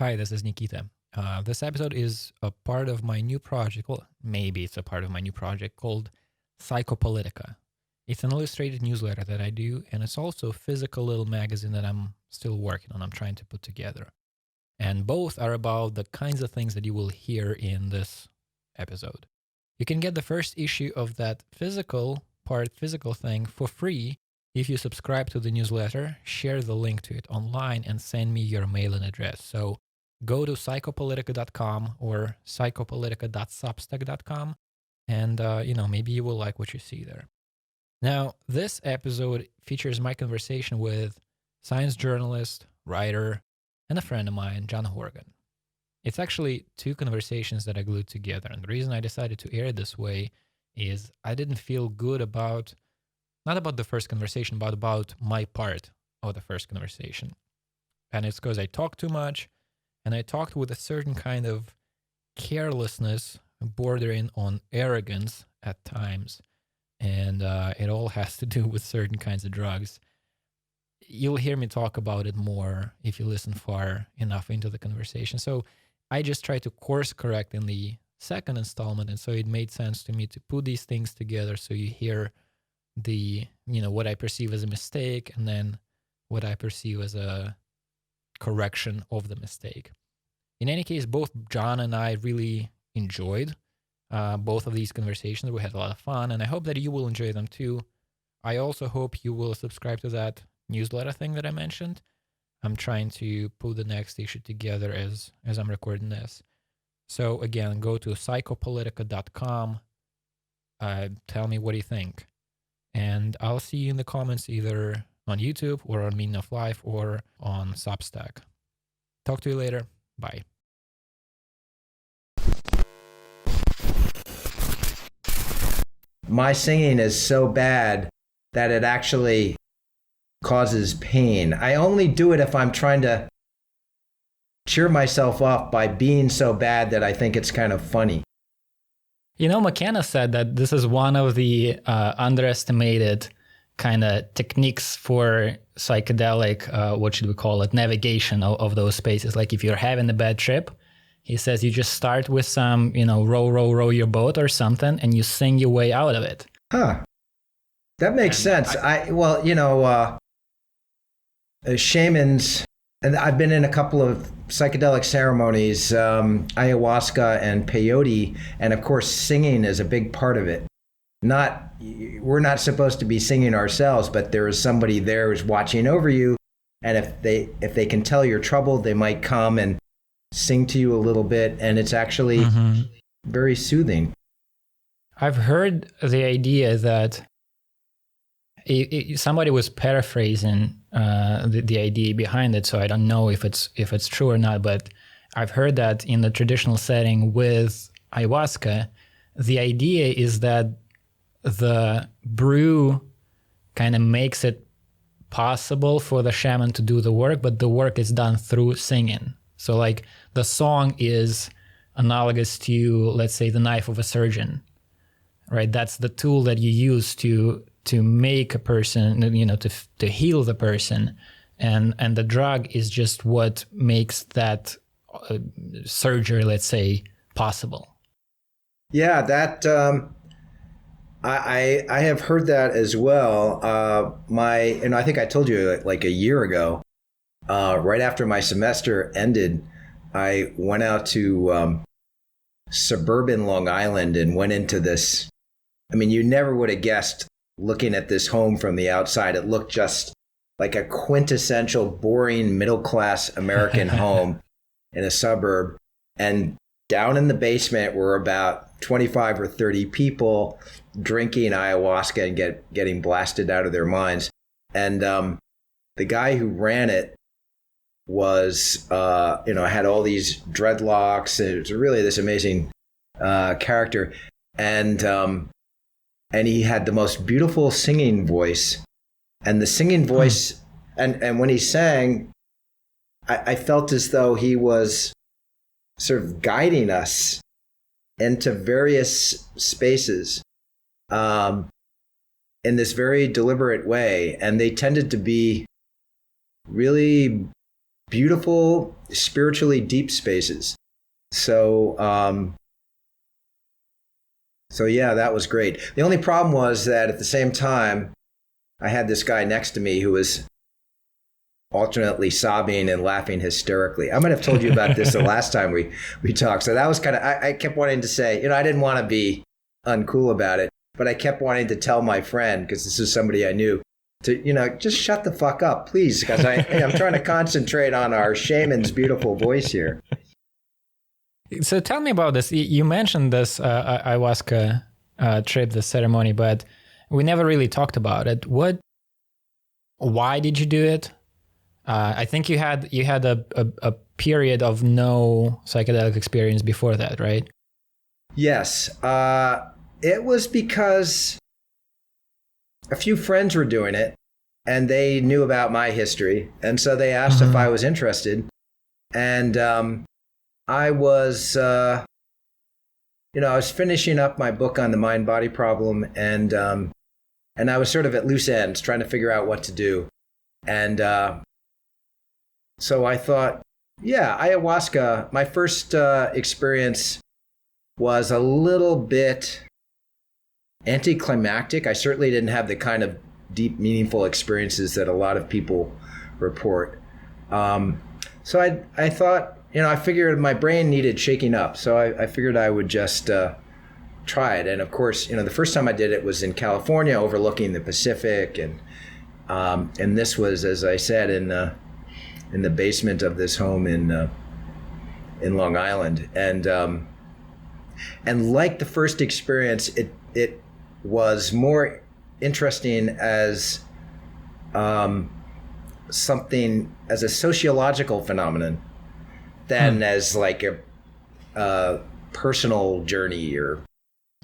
Hi, this is Nikita. This episode is a part of my new project. Well, maybe it's a part of my new project called Psychopolitica. It's an illustrated newsletter that I do, and it's also a physical little magazine that I'm still working on. I'm trying to put together. And both are about the kinds of things that you will hear in this episode. You can get the first issue of that physical thing for free if you subscribe to the newsletter, share the link to it online, and send me your mailing address. So go to psychopolitica.com or psychopolitica.substack.com, and maybe you will like what you see there. Now, this episode features my conversation with science journalist, writer, and a friend of mine, John Horgan. It's actually two conversations that I glued together, and the reason I decided to air it this way is I didn't feel good about, not about the first conversation, but about my part of the first conversation. And it's because I talked too much, and I talked with a certain kind of carelessness bordering on arrogance at times. And it all has to do with certain kinds of drugs. You'll hear me talk about it more if you listen far enough into the conversation. So I just tried to course correct in the second installment. And so it made sense to me to put these things together so you hear what I perceive as a mistake and then what I perceive as a correction of the mistake. In any case, both John and I really enjoyed both of these conversations. We had a lot of fun, and I hope that you will enjoy them too. I also hope you will subscribe to that newsletter thing that I mentioned. I'm trying to put the next issue together as I'm recording this. So again, go to psychopolitica.com. Tell me what you think. And I'll see you in the comments either on YouTube or on Meaning of Life or on Substack. Talk to you later. Bye. My singing is so bad that it actually causes pain. I only do it if I'm trying to cheer myself up by being so bad that I think it's kind of funny. McKenna said that this is one of the underestimated kind of techniques for psychedelic, what should we call it, navigation of those spaces. Like if you're having a bad trip, he says you just start with some, row your boat or something, and you sing your way out of it. Huh. That makes sense. Shamans, and I've been in a couple of psychedelic ceremonies, ayahuasca and peyote, and of course singing is a big part of it. We're not supposed to be singing ourselves, but there is somebody there who's watching over you, and if they can tell you're troubled, they might come and sing to you a little bit, and it's actually very soothing. I've heard the idea that somebody was paraphrasing the idea behind it, so I don't know if it's true or not, but I've heard that in the traditional setting with ayahuasca, the idea is that the brew kind of makes it possible for the shaman to do the work, but the work is done through singing. So like the song is analogous to, let's say, the knife of a surgeon, right? That's the tool that you use to make a person, to heal the person. And the drug is just what makes that surgery, let's say, possible. Yeah, that I have heard that as well. And I think I told you like a year ago, right after my semester ended, I went out to suburban Long Island and went into this. I mean, you never would have guessed looking at this home from the outside. It looked just like a quintessential boring middle-class American home in a suburb. And down in the basement were about 25 or 30 people drinking ayahuasca and getting blasted out of their minds. And the guy who ran it was, had all these dreadlocks. And it was really this amazing character. And he had the most beautiful singing voice. And the singing voice, and when he sang, I felt as though he was sort of guiding us into various spaces in this very deliberate way. And they tended to be really beautiful, spiritually deep spaces. So, so yeah, that was great. The only problem was that at the same time, I had this guy next to me who was alternately sobbing and laughing hysterically. I might have told you about this the last time we talked. So that was kind of, I kept wanting to say, I didn't want to be uncool about it, but I kept wanting to tell my friend, because this is somebody I knew, to, just shut the fuck up, please, because I'm trying to concentrate on our shaman's beautiful voice here. So tell me about this. You mentioned this ayahuasca trip, the ceremony, but we never really talked about it. Why did you do it? I think you had a period of no psychedelic experience before that, right? Yes. It was because a few friends were doing it and they knew about my history. And so they asked if I was interested. And I was, I was finishing up my book on the mind-body problem, and I was sort of at loose ends trying to figure out what to do. And so I thought, yeah, ayahuasca, my first experience was a little bit anticlimactic. I certainly didn't have the kind of deep, meaningful experiences that a lot of people report. So I thought, I figured my brain needed shaking up. So I figured I would just try it. And of course, the first time I did it was in California, overlooking the Pacific. And this was, as I said, in the basement of this home in Long Island. And like the first experience, it was more interesting as something, as a sociological phenomenon than as like a personal journey. Or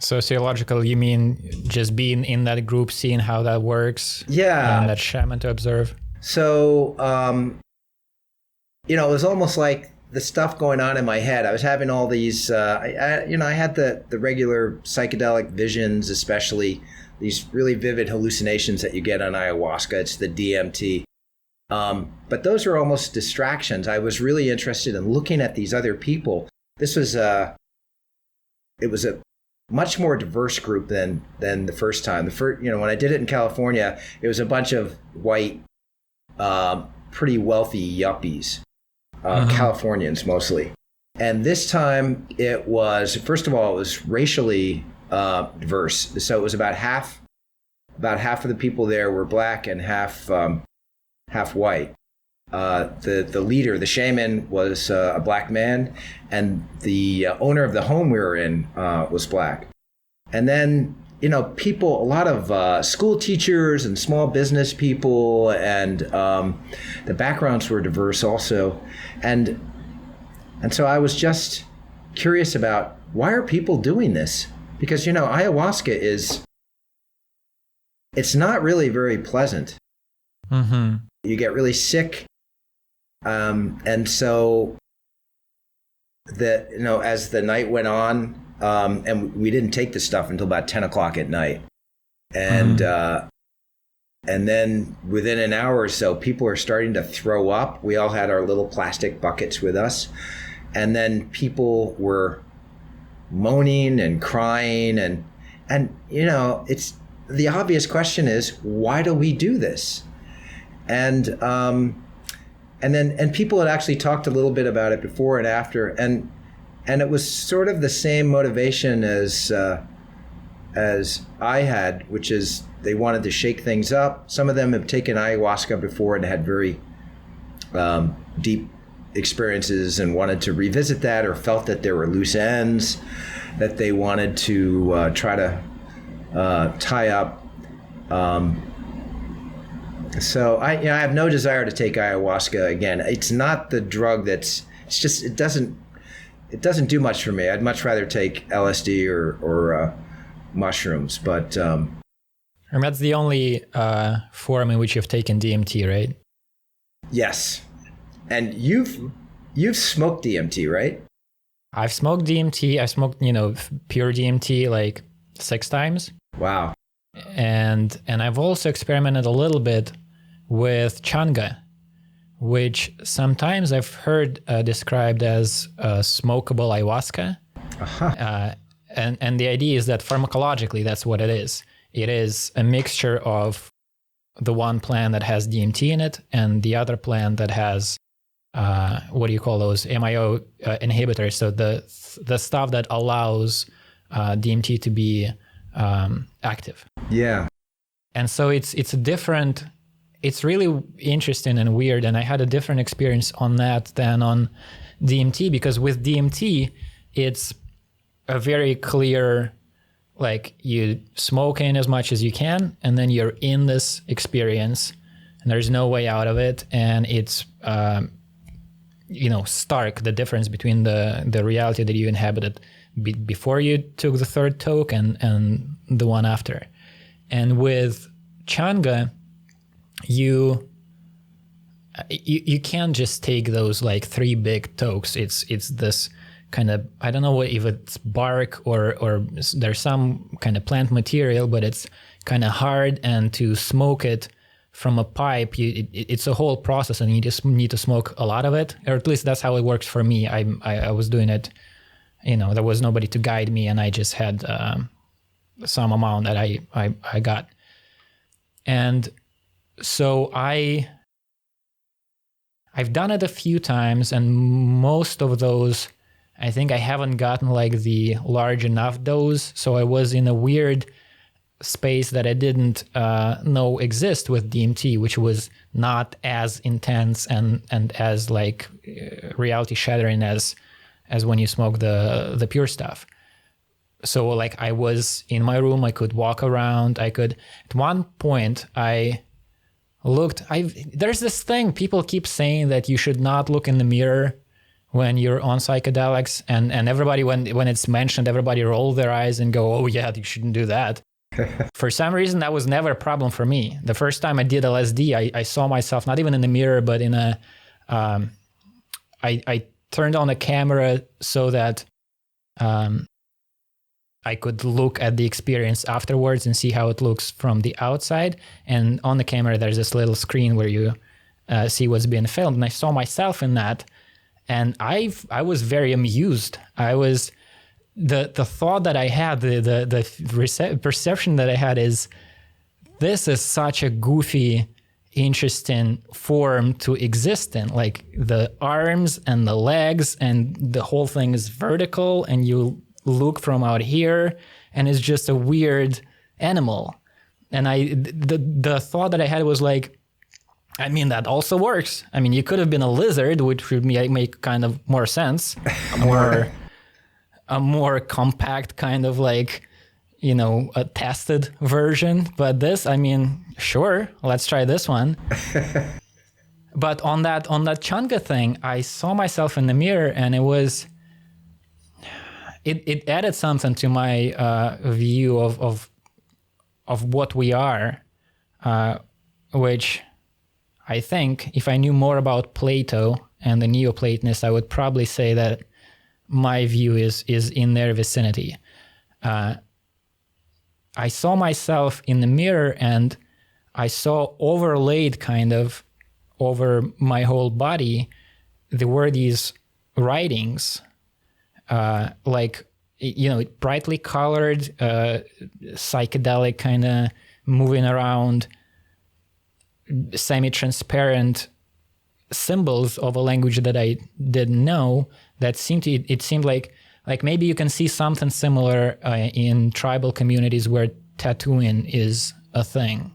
sociological, you mean just being in that group, seeing how that works? Yeah. And that shaman to observe? So, it was almost like the stuff going on in my head. I was having all these, I had the regular psychedelic visions, especially these really vivid hallucinations that you get on ayahuasca. It's the DMT. But those are almost distractions. I was really interested in looking at these other people. This was it was a much more diverse group than the first time. When I did it in California, it was a bunch of white, pretty wealthy yuppies, Californians mostly. And this time it was, first of all, it was racially diverse. So it was about half of the people there were black and half white. The leader, the shaman, was a black man, and the owner of the home we were in was black. And then, people, a lot of school teachers and small business people, and the backgrounds were diverse also. And so I was just curious about, why are people doing this? Because, ayahuasca it's not really very pleasant. Mm-hmm. You get really sick. And so as the night went on, and we didn't take the stuff until about 10 o'clock at night. And, and then within an hour or so, people are starting to throw up. We all had our little plastic buckets with us. And then people were moaning and crying. And it's the obvious question is, why do we do this? And people had actually talked a little bit about it before and after, and it was sort of the same motivation as I had, which is they wanted to shake things up. Some of them have taken ayahuasca before and had very deep experiences and wanted to revisit that, or felt that there were loose ends that they wanted to try to tie up. So I have no desire to take ayahuasca again. It's not the drug it doesn't do much for me. I'd much rather take LSD or mushrooms. But and that's the only form in which you've taken DMT, right? Yes. And you've smoked DMT, right? I've smoked DMT. I smoked, pure DMT like 6 times. Wow. And I've also experimented a little bit with changa, which sometimes I've heard described as smokable ayahuasca. Uh-huh. And the idea is that pharmacologically, that's what it is. It is a mixture of the one plant that has DMT in it and the other plant that has, what do you call those, MIO inhibitors. So the stuff that allows DMT to be active. Yeah. And so it's a different, it's really interesting and weird. And I had a different experience on that than on DMT, because with DMT, it's a very clear, like, you smoke in as much as you can, and then you're in this experience and there's no way out of it. And it's, stark, the difference between the reality that you inhabited before you took the third toke and the one after. And with Changa, you can't just take those like 3 big tokes. It's this kind of, I don't know if it's bark or there's some kind of plant material, but it's kind of hard, and to smoke it from a pipe, it's a whole process, and you just need to smoke a lot of it, or at least that's how it works for me. I was doing it, there was nobody to guide me, and I just had some amount that I got. And so I've done it a few times, and most of those, I think I haven't gotten like the large enough dose. So I was in a weird space that I didn't know exist with DMT, which was not as intense and as like reality shattering as when you smoke the pure stuff. So like I was in my room, I could walk around. At one point I looked, there's this thing, people keep saying that you should not look in the mirror when you're on psychedelics, and everybody, when it's mentioned, everybody roll their eyes and go, oh yeah, you shouldn't do that. For some reason, that was never a problem for me. The first time I did LSD, I saw myself not even in the mirror, but in a, I turned on a camera so that I could look at the experience afterwards and see how it looks from the outside. And on the camera, there's this little screen where you see what's being filmed. And I saw myself in that. And I was very amused. The thought that I had, the perception that I had is, this is such a goofy, interesting form to exist in. Like the arms and the legs and the whole thing is vertical, and you look from out here, and it's just a weird animal. And the thought that I had was like, I mean, that also works. I mean, you could have been a lizard, which would make kind of more sense, a more compact kind of like, a tested version. But this, I mean, sure, let's try this one. But on that Changa thing, I saw myself in the mirror, and it added something to my view of what we are, which I think if I knew more about Plato and the Neoplatonists, I would probably say that my view is in their vicinity. I saw myself in the mirror, and I saw overlaid kind of over my whole body, there were these writings, like, brightly colored, psychedelic kind of moving around, semi-transparent symbols of a language that I didn't know, that it seemed like maybe you can see something similar in tribal communities where tattooing is a thing.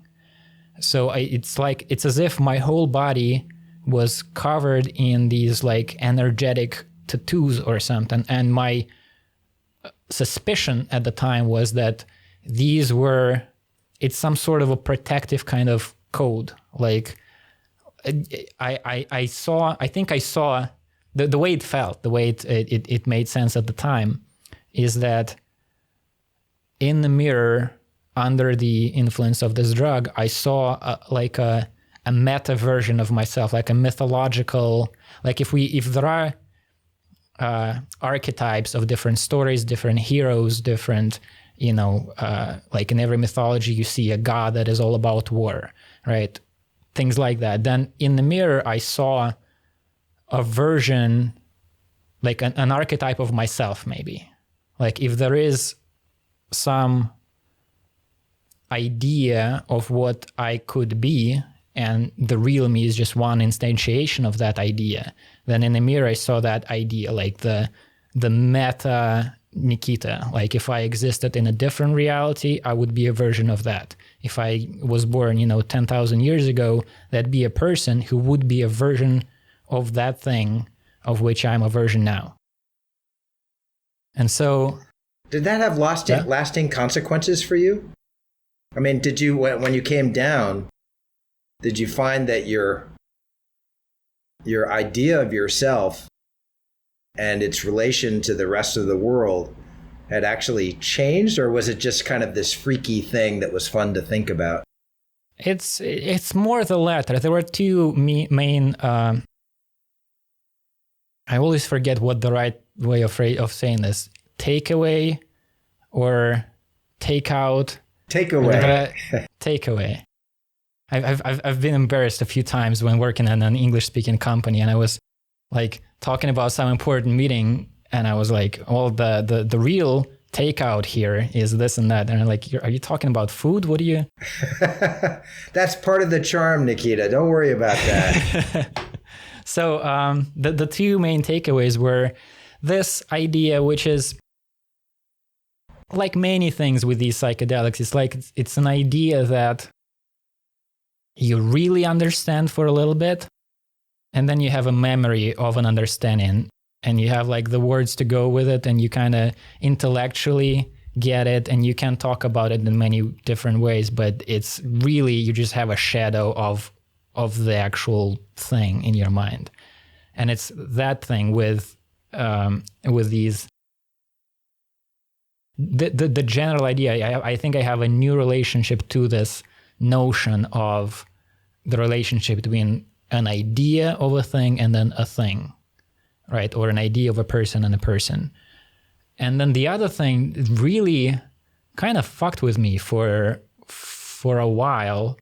So it's as if my whole body was covered in these like energetic tattoos or something. And my suspicion at the time was that it's some sort of a protective kind of code. Like I saw the way it felt, the way it made sense at the time, is that in the mirror, under the influence of this drug, I saw a meta version of myself, like a mythological, like if there are archetypes of different stories, different heroes, different, like in every mythology, you see a god that is all about war, right? things like that. Then in the mirror, I saw a version, like an archetype of myself, maybe. Like if there is some idea of what I could be, and the real me is just one instantiation of that idea, then in the mirror I saw that idea, like the meta Nikita. Like if I existed in a different reality, I would be a version of that. If I was born, 10,000 years ago, that'd be a person who would be a version of that thing of which I'm a version now. And so... Did that have lasting consequences for you? I mean, did you, when you came down, did you find that your idea of yourself and its relation to the rest of the world had actually changed, or was it just kind of this freaky thing that was fun to think about? It's more the latter. There were two main... I always forget what the right way of saying this. Takeaway or takeout. Takeaway. Takeaway. I've been embarrassed a few times when working in an English-speaking company, and I was like talking about some important meeting, and I was like, well, the real takeout here is this and that. And I'm like, are you talking about food? What do you... That's part of the charm, Nikita. Don't worry about that. So the two main takeaways were this idea, which is like many things with these psychedelics, it's an idea that you really understand for a little bit, and then you have a memory of an understanding, and you have like the words to go with it, and you kind of intellectually get it, and you can talk about it in many different ways, but it's really, you just have a shadow of the actual thing in your mind. And it's that thing with these, the general idea. I think I have a new relationship to this notion of the relationship between an idea of a thing and then a thing, right? Or an idea of a person and a person. And then the other thing really kind of fucked with me for a while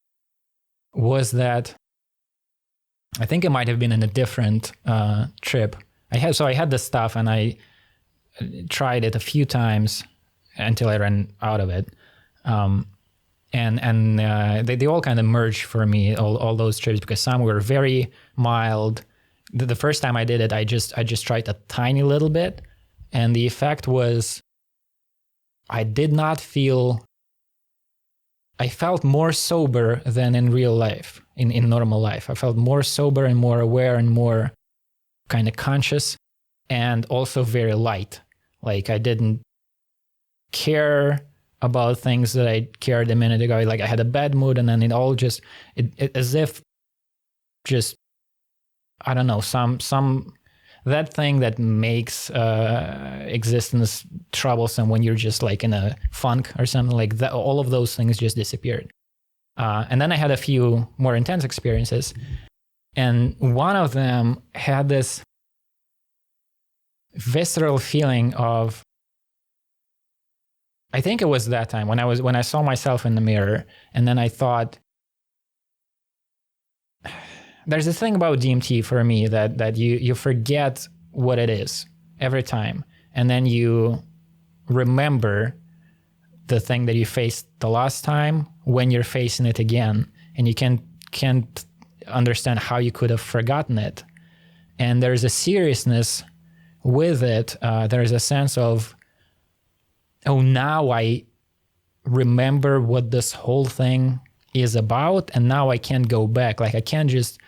was that I think it might have been in a different trip. I had this stuff and I tried it a few times until I ran out of it. And they all kind of merged for me, all those trips, because some were very mild. The first time I did it, I just tried a tiny little bit, and the effect was I felt more sober than in real life, in normal life. I felt more sober and more aware and more kind of conscious, and also very light. Like I didn't care about things that I cared a minute ago. Like I had a bad mood, and then it all just, as if just, I don't know, some that thing that makes existence troublesome when you're just like in a funk or something like that. All of those things just disappeared. And then I had a few more intense experiences, and one of them had this visceral feeling of, I think it was that time when I saw myself in the mirror, and then I thought, there's this thing about DMT for me that you forget what it is every time, and then you remember the thing that you faced the last time when you're facing it again, and you can't understand how you could have forgotten it. And there's a seriousness with it. There's a sense of, oh, now I remember what this whole thing is about, and now I can't go back. Like I can't just,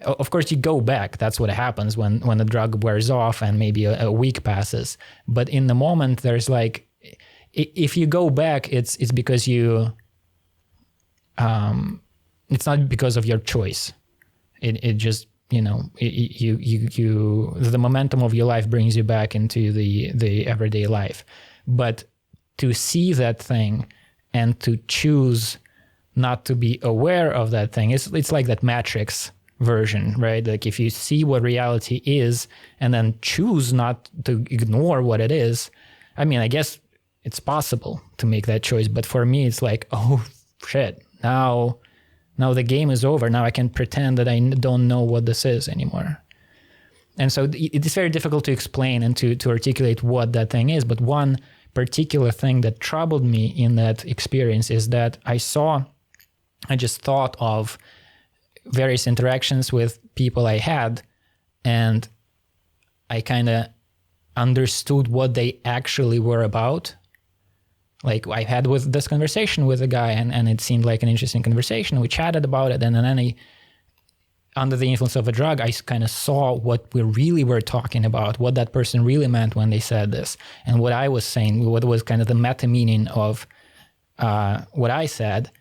of course you go back. That's what happens when the drug wears off and maybe a week passes. But in the moment, there's like, if you go back, it's because you, it's not because of your choice. It just, you the momentum of your life brings you back into the everyday life. But to see that thing and to choose not to be aware of that thing, it's like that Matrix version, right? Like if you see what reality is and then choose not to ignore what it is, I mean, I guess it's possible to make that choice, but for me, it's like, oh shit, now Now the game is over. Now I can pretend that I don't know what this is anymore. And so it's very difficult to explain and to articulate what that thing is. But one particular thing that troubled me in that experience is that I just thought of various interactions with people I had, and I kind of understood what they actually were about. Like I had with this conversation with a guy, and it seemed like an interesting conversation. We chatted about it, and then under the influence of a drug, I kind of saw what we really were talking about, what that person really meant when they said this, and what I was saying, what was kind of the meta meaning of what I said.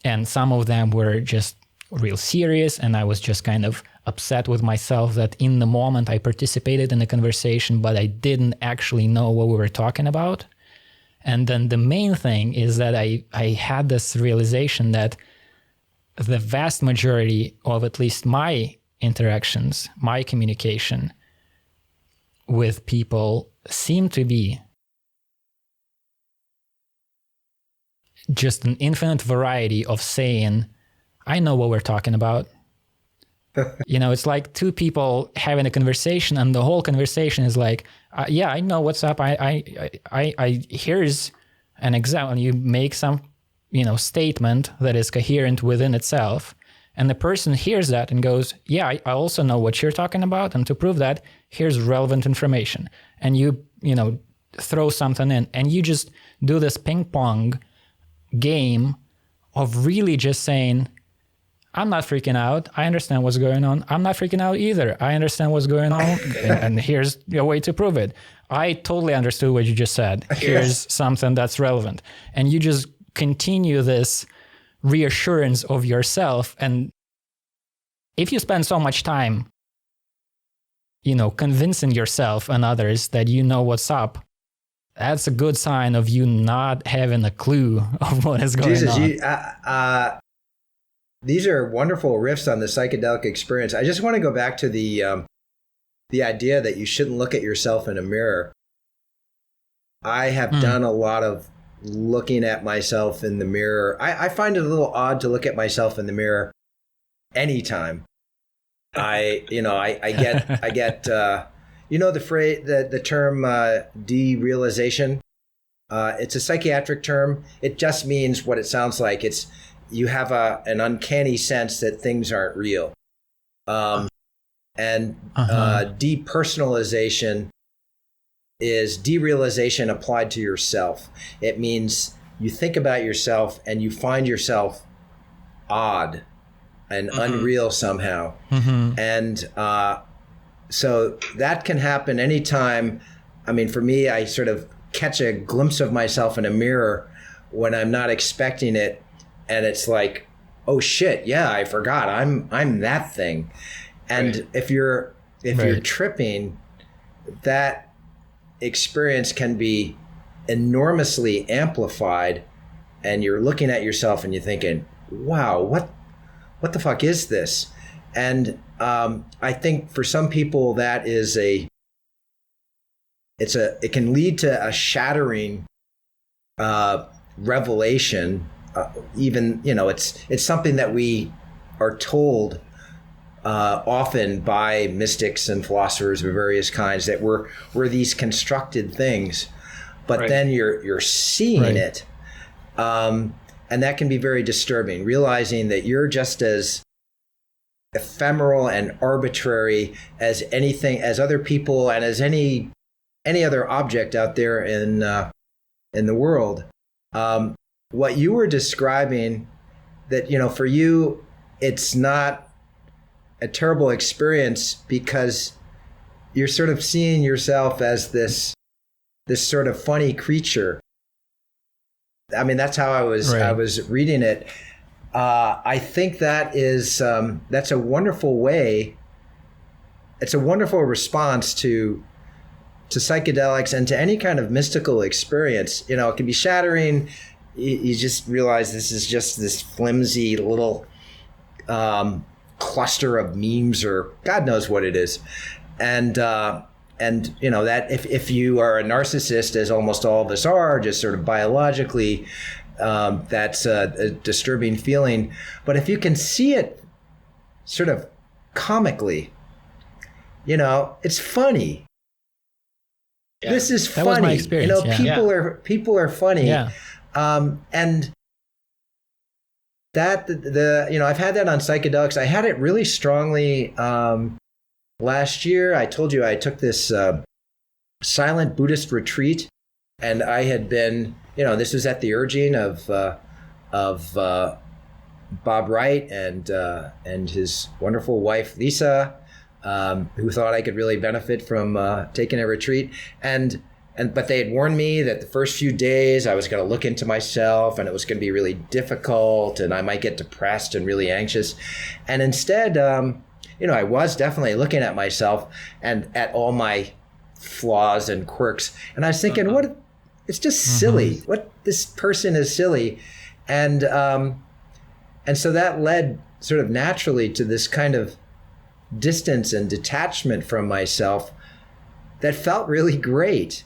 And some of them were just real serious, and I was just kind of upset with myself that in the moment I participated in the conversation, but I didn't actually know what we were talking about. And then the main thing is that I had this realization that the vast majority of at least my interactions, my communication with people seem to be just an infinite variety of saying, I know what we're talking about. It's like two people having a conversation, and the whole conversation is like, yeah, I know what's up. I here's an example. And you make some, statement that is coherent within itself. And the person hears that and goes, yeah, I also know what you're talking about. And to prove that, here's relevant information. And you throw something in, and you just do this ping pong game of really just saying, I'm not freaking out. I understand what's going on. I'm not freaking out either. I understand what's going on. And here's a way to prove it. I totally understood what you just said. Here's something that's relevant. And you just continue this reassurance of yourself. And if you spend so much time, convincing yourself and others that you know what's up, that's a good sign of you not having a clue of what is going on. These are wonderful riffs on the psychedelic experience. I just want to go back to the idea that you shouldn't look at yourself in a mirror. I have done a lot of looking at myself in the mirror. I find it a little odd to look at myself in the mirror anytime. I get the phrase, the term derealization. It's a psychiatric term. It just means what it sounds like. It's you have an uncanny sense that things aren't real. Depersonalization is derealization applied to yourself. It means you think about yourself and you find yourself odd and unreal somehow. And so that can happen anytime. I mean, for me, I sort of catch a glimpse of myself in a mirror when I'm not expecting it. And it's like, oh shit, yeah, I forgot. I'm that thing. And if you're tripping, that experience can be enormously amplified, and you're looking at yourself and you're thinking, wow, what the fuck is this? And I think for some people that is it can lead to a shattering revelation. Even it's something that we are told often by mystics and philosophers of various kinds, that we're these constructed things, but then you're seeing it, and that can be very disturbing. Realizing that you're just as ephemeral and arbitrary as anything, as other people, and as any other object out there in the world. What you were describing, that, for you, it's not a terrible experience because you're sort of seeing yourself as this sort of funny creature. I mean, that's how I was reading it. I think that is, that's a wonderful way. It's a wonderful response to psychedelics and to any kind of mystical experience. It can be shattering. You just realize this is just this flimsy little cluster of memes, or God knows what it is. And that if you are a narcissist, as almost all of us are, just sort of biologically, that's a disturbing feeling. But if you can see it sort of comically, it's funny. Yeah. This is funny. That was my experience. People are funny. Yeah. And that I've had that on psychedelics. I had it really strongly last year. I told you I took this silent Buddhist retreat, and I had been, this was at the urging of Bob Wright and his wonderful wife Lisa, who thought I could really benefit from taking a retreat, but they had warned me that the first few days I was going to look into myself and it was going to be really difficult and I might get depressed and really anxious. And instead, I was definitely looking at myself and at all my flaws and quirks. And I was thinking, it's just silly. What, this person is silly. And so that led sort of naturally to this kind of distance and detachment from myself that felt really great.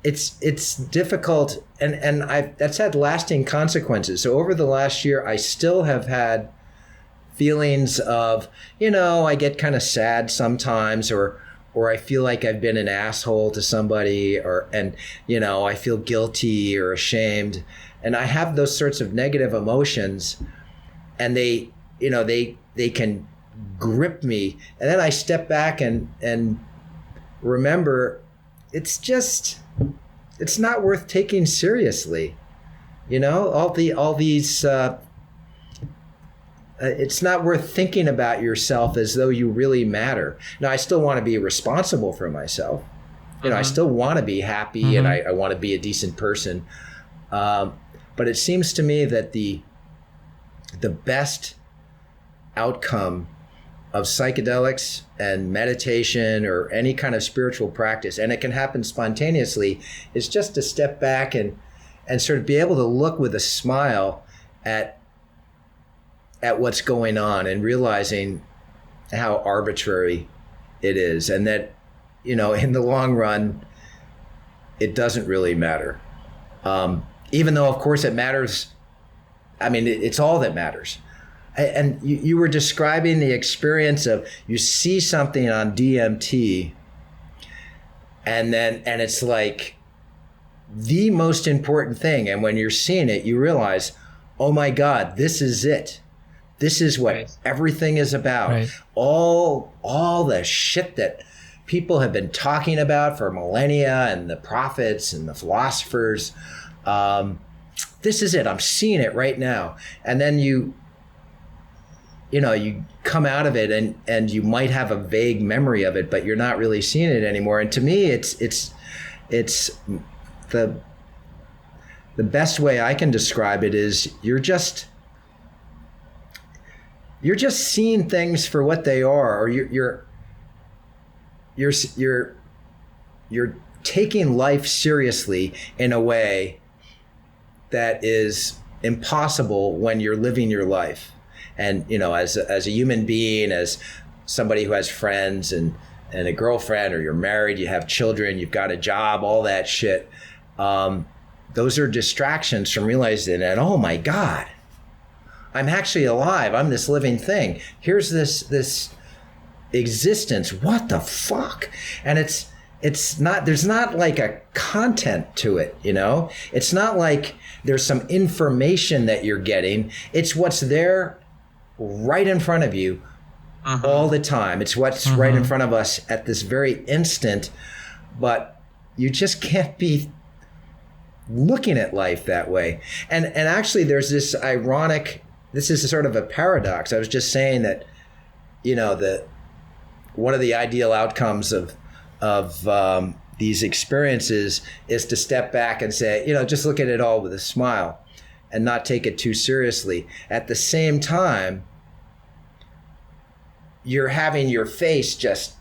It's difficult, and that's had lasting consequences. So over the last year, I still have had feelings of, I get kind of sad sometimes, or I feel like I've been an asshole to somebody, and I feel guilty or ashamed, and I have those sorts of negative emotions, and they can grip me, and then I step back and remember, it's not worth taking seriously. All these it's not worth thinking about yourself as though you really matter. Now, I still want to be responsible for myself. I still want to be happy and I want to be a decent person. But it seems to me that the best outcome of psychedelics and meditation or any kind of spiritual practice, and it can happen spontaneously, is just to step back and sort of be able to look with a smile at what's going on and realizing how arbitrary it is, and that, in the long run, it doesn't really matter. Even though, of course, it matters. I mean, it's all that matters. And you were describing the experience of, you see something on DMT and it's like the most important thing. And when you're seeing it, you realize, oh my God, this is it. This is what everything is about. Right. All the shit that people have been talking about for millennia, and the prophets and the philosophers. This is it. I'm seeing it right now. And then you come out of it and you might have a vague memory of it, but you're not really seeing it anymore. And to me, it's the best way I can describe it is you're just seeing things for what they are, or you're taking life seriously in a way that is impossible when you're living your life. And, as a human being, as somebody who has friends and a girlfriend, or you're married, you have children, you've got a job, all that shit. Those are distractions from realizing that, oh my God, I'm actually alive. I'm this living thing. Here's this existence. What the fuck? And it's not, there's not like a content to it, It's not like there's some information that you're getting. It's what's there right in front of you all the time. It's what's right in front of us at this very instant, but you just can't be looking at life that way. And actually there's this this is sort of a paradox. I was just saying that, one of the ideal outcomes of these experiences is to step back and say, just look at it all with a smile and not take it too seriously. At the same time, you're having your face just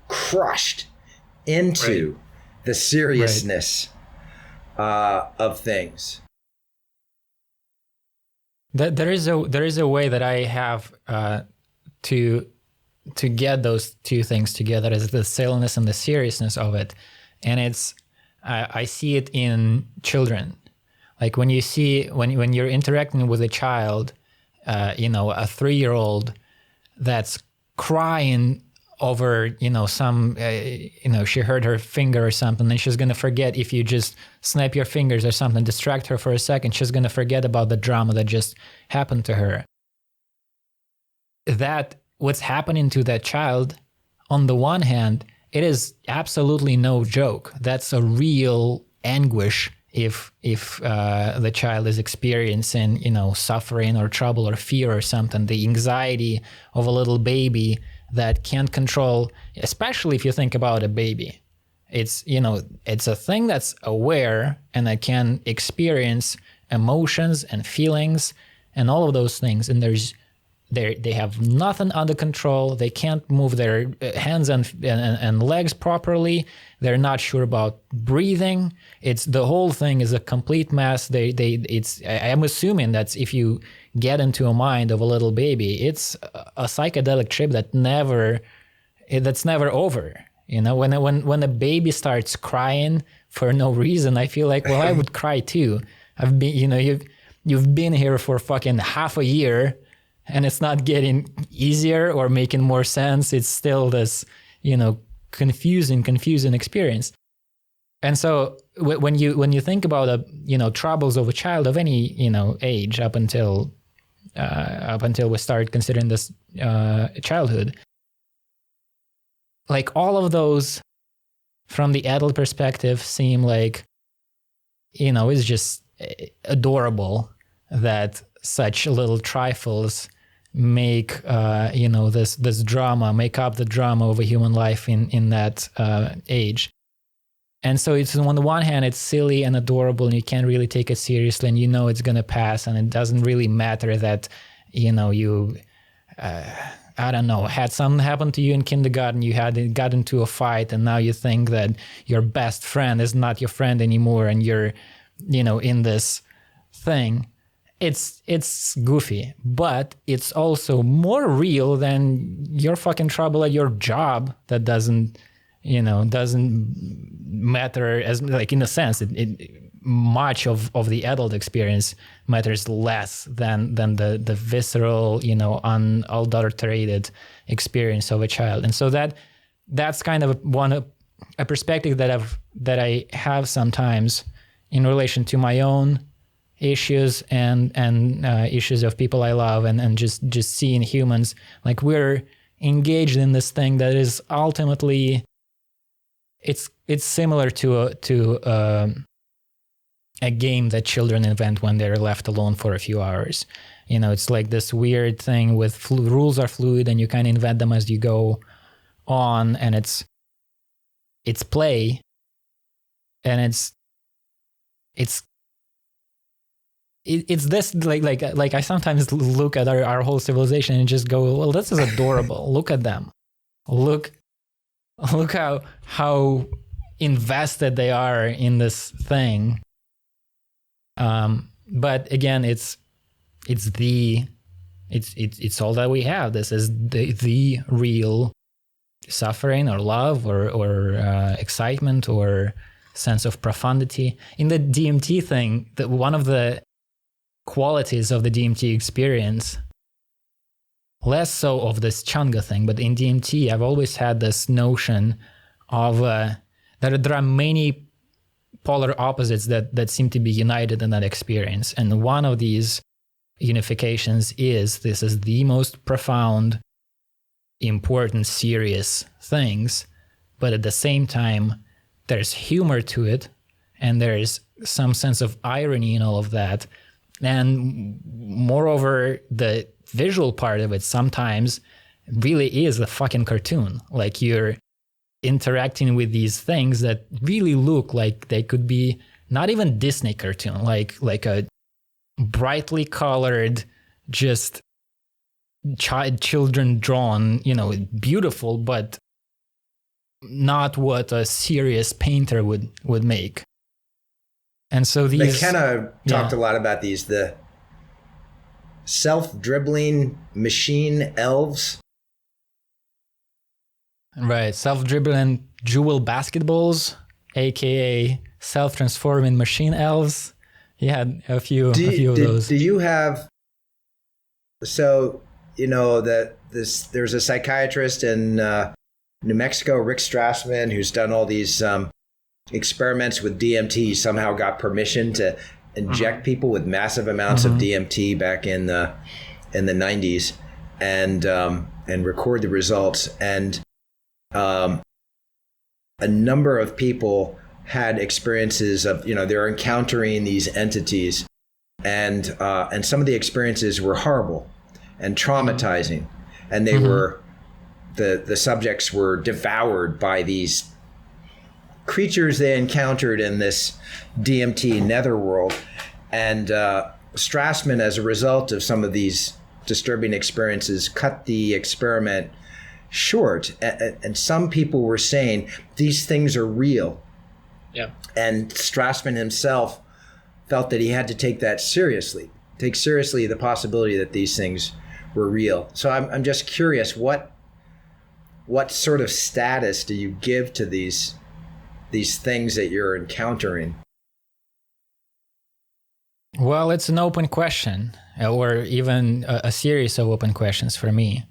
crushed into the seriousness of things. There is a way that I have to get those two things together, is the silliness and the seriousness of it, and it's I see it in children. Like when you see, when you're interacting with a child, a 3-year-old that's crying over, some, she hurt her finger or something, and she's going to forget, if you just snap your fingers or something, distract her for a second, she's going to forget about the drama that just happened to her. That what's happening to that child, on the one hand, it is absolutely no joke. That's a real anguish if the child is experiencing, suffering or trouble or fear or something. The anxiety of a little baby that can't control, especially if you think about a baby. It's, it's a thing that's aware and that can experience emotions and feelings and all of those things. And they have nothing under control. They can't move their hands and legs properly. They're not sure about breathing. It's the whole thing is a complete mess. I'm assuming that if you get into a mind of a little baby, it's a psychedelic trip that's never over. When a baby starts crying for no reason, I feel like, well, I would cry too. I've been, you've been here for fucking half a year, and it's not getting easier or making more sense. It's still this, confusing experience. And so when you think about troubles of a child of any age up until we start considering this childhood, like all of those from the adult perspective seem like it's just adorable that such little trifles make this drama, make up the drama of a human life in that age. And so it's, on the one hand, it's silly and adorable, and you can't really take it seriously, and it's going to pass, and it doesn't really matter that you I don't know, had something happen to you in kindergarten, got into a fight, and now you think that your best friend is not your friend anymore, and you're in this thing. It's goofy, but it's also more real than your fucking trouble at your job that doesn't matter as, like, in a sense, much of the adult experience matters less than the visceral, unadulterated experience of a child. And so that's kind of a perspective that I have sometimes in relation to my own issues and issues of people I love, and just seeing humans, like, we're engaged in this thing that is ultimately, it's similar to a game that children invent when they're left alone for a few hours. It's like this weird thing with rules are fluid, and you kind of invent them as you go on, and it's play, and it's this, like I sometimes look at our whole civilization and just go, well, this is adorable. Look at them. Look how invested they are in this thing. But again, it's all that we have. This is the real suffering or love or excitement or sense of profundity. In the DMT thing, one of the qualities of the DMT experience, less so of this Changa thing, but in DMT, I've always had this notion of that there are many polar opposites that seem to be united in that experience. And one of these unifications is, this is the most profound, important, serious things, but at the same time, there's humor to it, and there's some sense of irony in all of that. And moreover, the visual part of it sometimes really is a fucking cartoon. Like, you're interacting with these things that really look like they could be not even Disney cartoon, like a brightly colored, just children drawn, beautiful, but not what a serious painter would make. And so these, they kind of talked a lot about the self-dribbling machine elves. Right, self-dribbling jewel basketballs, aka self-transforming machine elves. He had a few of those. Do you have? So that there's a psychiatrist in New Mexico, Rick Strassman, who's done all these experiments with DMT. Somehow got permission to inject people with massive amounts of DMT back in the 90s, and record the results. And a number of people had experiences of they're encountering these entities, and some of the experiences were horrible and traumatizing, and they were the subjects were devoured by these creatures they encountered in this DMT netherworld. And Strassman, as a result of some of these disturbing experiences, cut the experiment short. And some people were saying these things are real. Yeah. And Strassman himself felt that he had to take seriously the possibility that these things were real. So I'm just curious, what sort of status do you give to these things that you're encountering? Well, it's an open question, or even a series of open questions for me.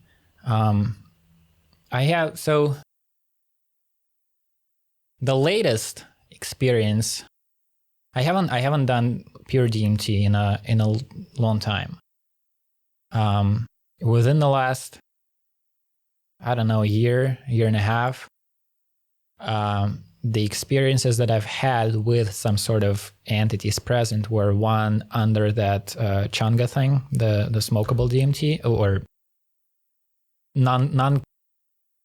The latest experience, I haven't done pure DMT in a long time. Within the last, I don't know, year and a half, the experiences that I've had with some sort of entities present were one under that changa thing, the smokable DMT, or non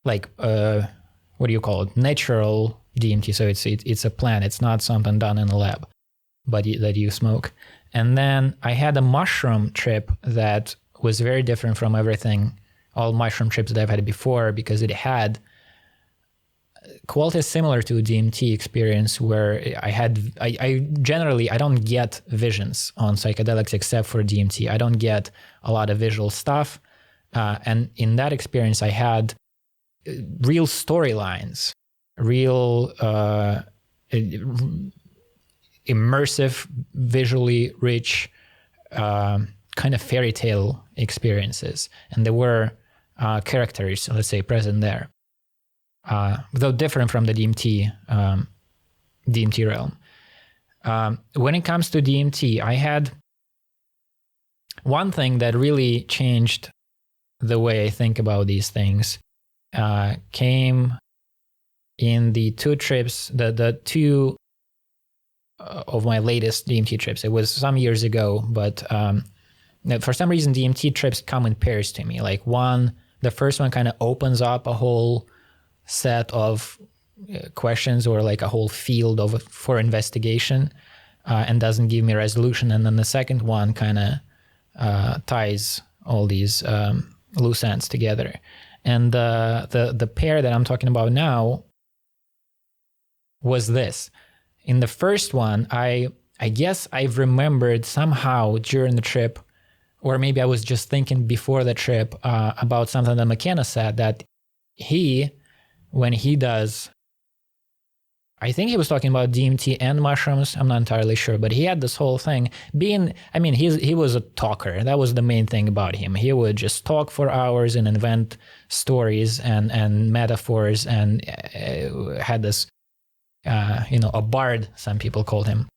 like what do you call it? Natural DMT. So it's a plant. It's not something done in a lab, but that you smoke. And then I had a mushroom trip that was very different from all mushroom trips that I've had before, because it had qualities similar to a DMT experience, where I generally don't get visions on psychedelics except for DMT. I don't get a lot of visual stuff. And in that experience, I had real storylines, real immersive, visually rich, kind of fairy tale experiences. And there were characters, let's say, present there. Though different from the DMT realm. When it comes to DMT, I had one thing that really changed the way I think about these things. Came in the two trips, the two of my latest DMT trips. It was some years ago, but for some reason DMT trips come in pairs to me. Like the first one kind of opens up a whole set of questions, or like a whole field for investigation, and doesn't give me resolution. And then the second one kind of ties all these loose ends together. And the pair that I'm talking about now was this. In the first one, I guess I've remembered somehow during the trip, or maybe I was just thinking before the trip about something that McKenna said, that when he does, I think he was talking about DMT and mushrooms. I'm not entirely sure, but he had this whole thing he was a talker. That was the main thing about him. He would just talk for hours and invent stories and metaphors, and had this, a bard, some people called him.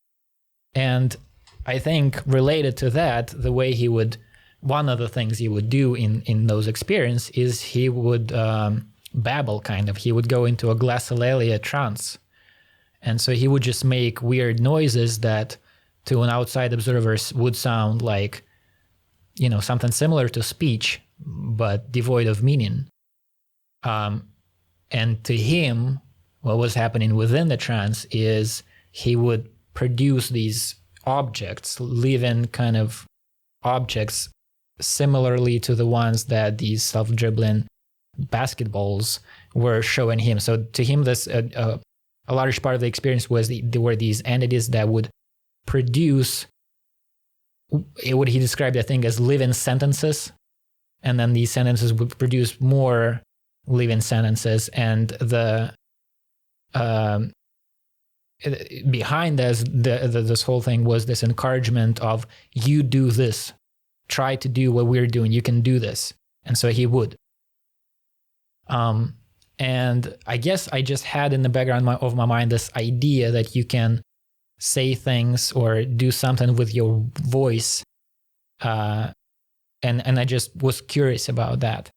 And I think related to that, one of the things he would do in those experiences is he would babble, kind of. He would go into a glossolalia trance. And so he would just make weird noises that to an outside observer would sound like, something similar to speech, but devoid of meaning. And to him, what was happening within the trance is he would produce these objects, living kind of objects, similarly to the ones that these self-dribbling basketballs were showing him. So to him, this a large part of the experience was there were these entities that would produce what he described, I think, as living sentences, and then these sentences would produce more living sentences, and the behind this whole thing was this encouragement of, you do this, try to do what we're doing, you can do this. And so he would. And I guess I just had in the background of my mind this idea that you can say things or do something with your voice. And I just was curious about that.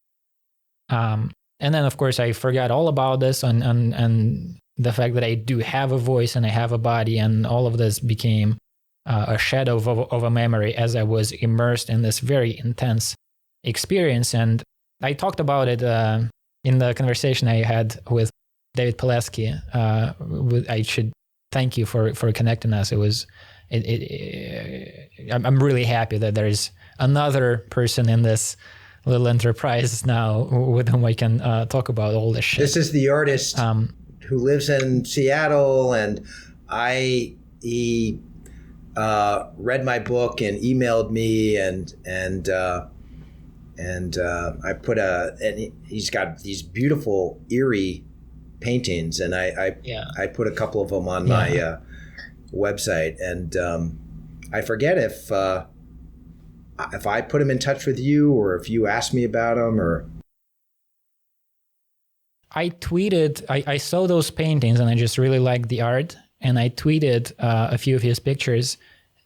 And then, of course, I forgot all about this and the fact that I do have a voice and I have a body, and all of this became a shadow of a memory as I was immersed in this very intense experience. And I talked about it in the conversation I had with David Pileski. I should thank you for connecting us. I'm really happy that there's another person in this little enterprise now with whom I can talk about all this shit. This is the artist who lives in Seattle, and he read my book and emailed me, and I put and he's got these beautiful eerie paintings, and I put a couple of them on my website, and I forget if I put him in touch with you or if you asked me about him, or. I tweeted, I saw those paintings and I just really liked the art, and I tweeted a few of his pictures,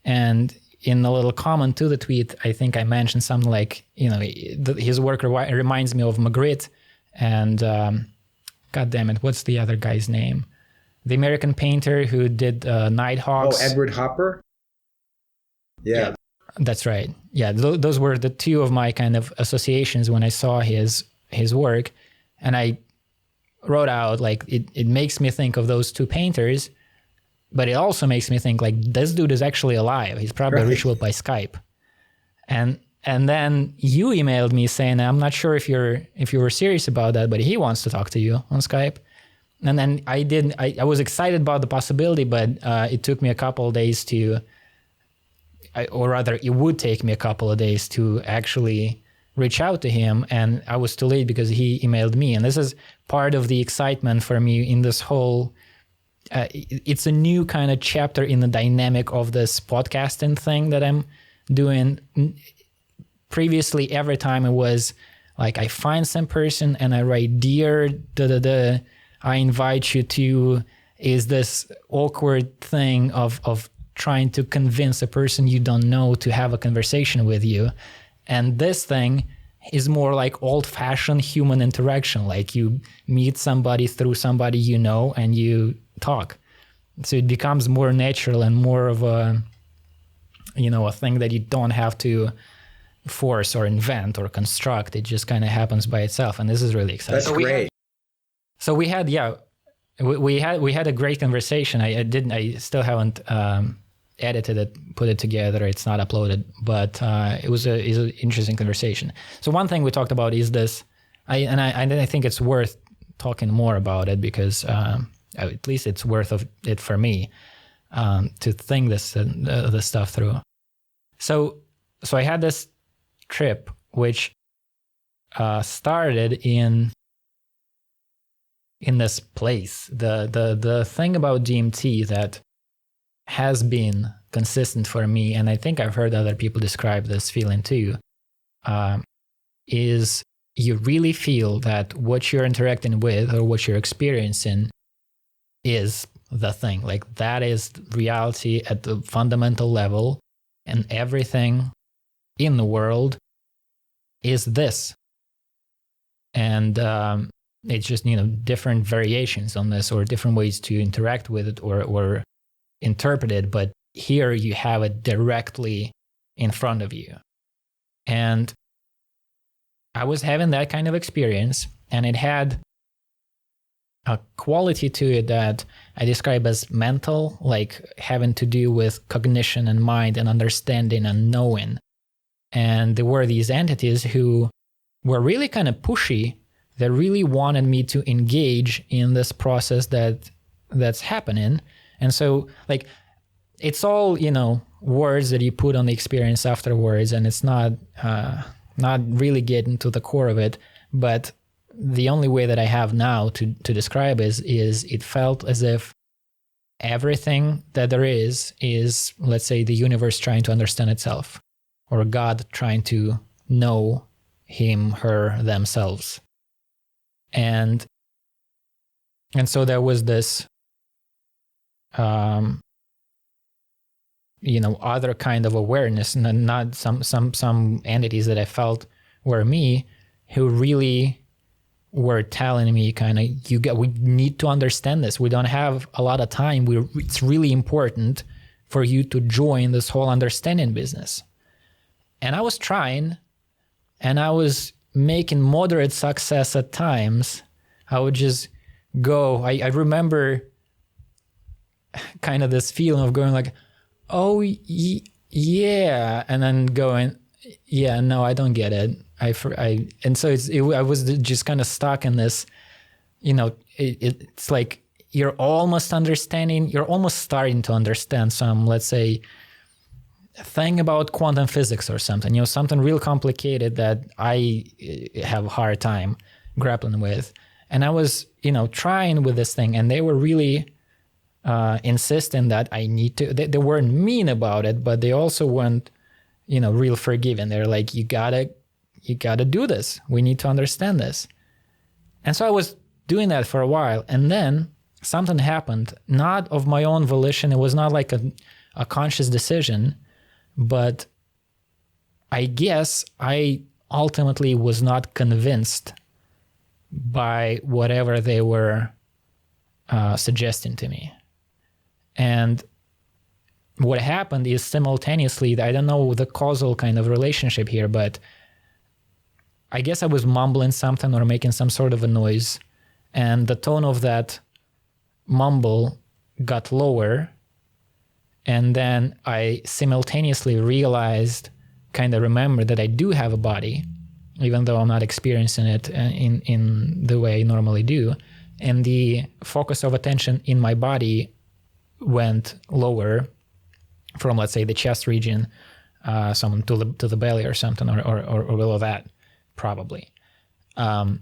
and in the little comment to the tweet, I think I mentioned something like, his work reminds me of Magritte and, God damn it, what's the other guy's name? The American painter who did Nighthawks. Oh, Edward Hopper? Yeah. That's right. Yeah, those were the two of my kind of associations when I saw his work. And I wrote out, like, it makes me think of those two painters, but it also makes me think, like, this dude is actually alive. He's probably reachable by Skype. And then you emailed me saying, I'm not sure if you were serious about that, but he wants to talk to you on Skype. And then I was excited about the possibility, but it took me a couple of days or rather it would take me a couple of days to actually reach out to him, and I was too late because he emailed me. And this is part of the excitement for me in this whole, it's a new kind of chapter in the dynamic of this podcasting thing that I'm doing. Previously, every time it was like, I find some person and I write, dear, I invite you to, is this awkward thing of trying to convince a person you don't know to have a conversation with you. And this thing is more like old-fashioned human interaction. Like, you meet somebody through somebody you know and you talk. So it becomes more natural and more of a thing that you don't have to force or invent or construct. It just kind of happens by itself. And this is really exciting. That's great. So we had a great conversation. I still haven't edited it, put it together. It's not uploaded, but it was an interesting conversation. So one thing we talked about is this, I think it's worth talking more about it because at least it's worth of it for me to think this stuff through. So I had this trip which started in this place. The thing about DMT that has been consistent for me, and I think I've heard other people describe this feeling too, is you really feel that what you're interacting with or what you're experiencing is the thing. Like, that is reality at the fundamental level, and everything in the world is this. And it's just, different variations on this or different ways to interact with it or interpret it, but here you have it directly in front of you. And I was having that kind of experience, and it had a quality to it that I describe as mental, like having to do with cognition and mind and understanding and knowing. And there were these entities who were really kind of pushy, that really wanted me to engage in this process that's happening. And so, like, it's all, words that you put on the experience afterwards, and it's not really getting to the core of it. But the only way that I have now to describe is it felt as if everything that there is, let's say, the universe trying to understand itself, or God trying to know him, her, themselves. And so there was this, other kind of awareness, and not some entities that I felt were me, who really were telling me kind of, we need to understand this. We don't have a lot of time. It's really important for you to join this whole understanding business. And I was trying, and I was making moderate success at times. I would just go. I remember kind of this feeling of going like, oh, yeah, and then going, yeah, no, I don't get it. And so I was just kind of stuck in this, it's like you're almost starting to understand some, let's say, thing about quantum physics or something, something real complicated that I have a hard time grappling with. And I was, trying with this thing, and they were really insisting that I need to, they weren't mean about it, but they also weren't, real forgiving. They're like, you gotta do this. We need to understand this. And so I was doing that for a while. And then something happened, not of my own volition. It was not like a conscious decision, but I guess I ultimately was not convinced by whatever they were suggesting to me. And what happened is simultaneously, I don't know the causal kind of relationship here, but I guess I was mumbling something or making some sort of a noise, and the tone of that mumble got lower. And then I simultaneously remembered that I do have a body, even though I'm not experiencing it in the way I normally do. And the focus of attention in my body went lower from, let's say, the chest region, to the belly or something, or below that, probably. And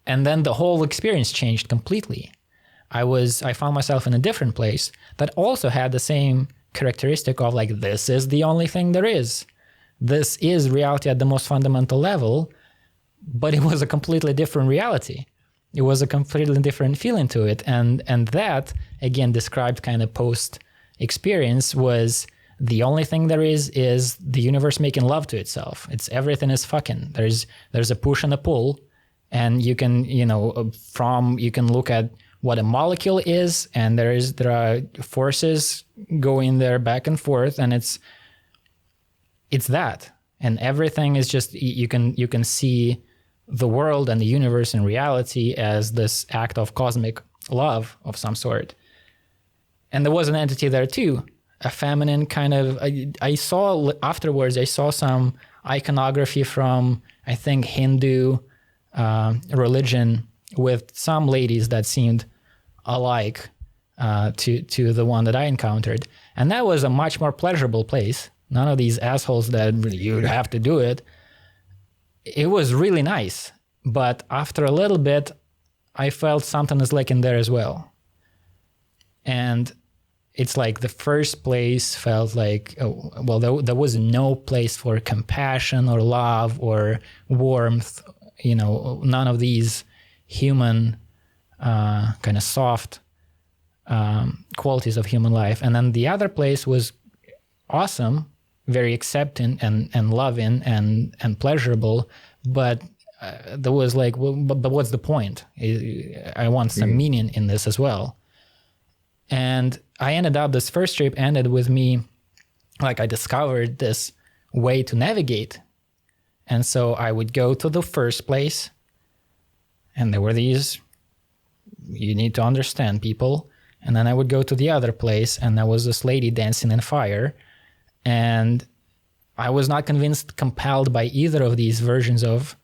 then the whole experience changed completely. I found myself in a different place that also had the same characteristic of like, this is the only thing there is. This is reality at the most fundamental level, but it was a completely different reality. It was a completely different feeling to it. And that, again, described kind of post-experience, was the only thing there is the universe making love to itself. Everything is fucking. There's a push and a pull, and you can, you can look at what a molecule is, and there are forces going there back and forth, and it's that. And everything is just, you can see the world and the universe and reality as this act of cosmic love of some sort. And there was an entity there too, a feminine kind of, I saw afterwards, I saw some iconography from, I think, Hindu religion, with some ladies that seemed alike to the one that I encountered. And that was a much more pleasurable place. None of these assholes that you have to do it. It was really nice. But after a little bit, I felt something is lacking there as well. And it's like the first place felt like, there was no place for compassion or love or warmth, none of these human kind of soft qualities of human life. And then the other place was awesome, very accepting and loving and pleasurable, but there was like, but what's the point? I want some meaning in this as well. And I ended up, this first trip ended with me, like, I discovered this way to navigate. And so I would go to the first place, and there were these, you need to understand people. And then I would go to the other place, and there was this lady dancing in fire. And I was not compelled by either of these versions of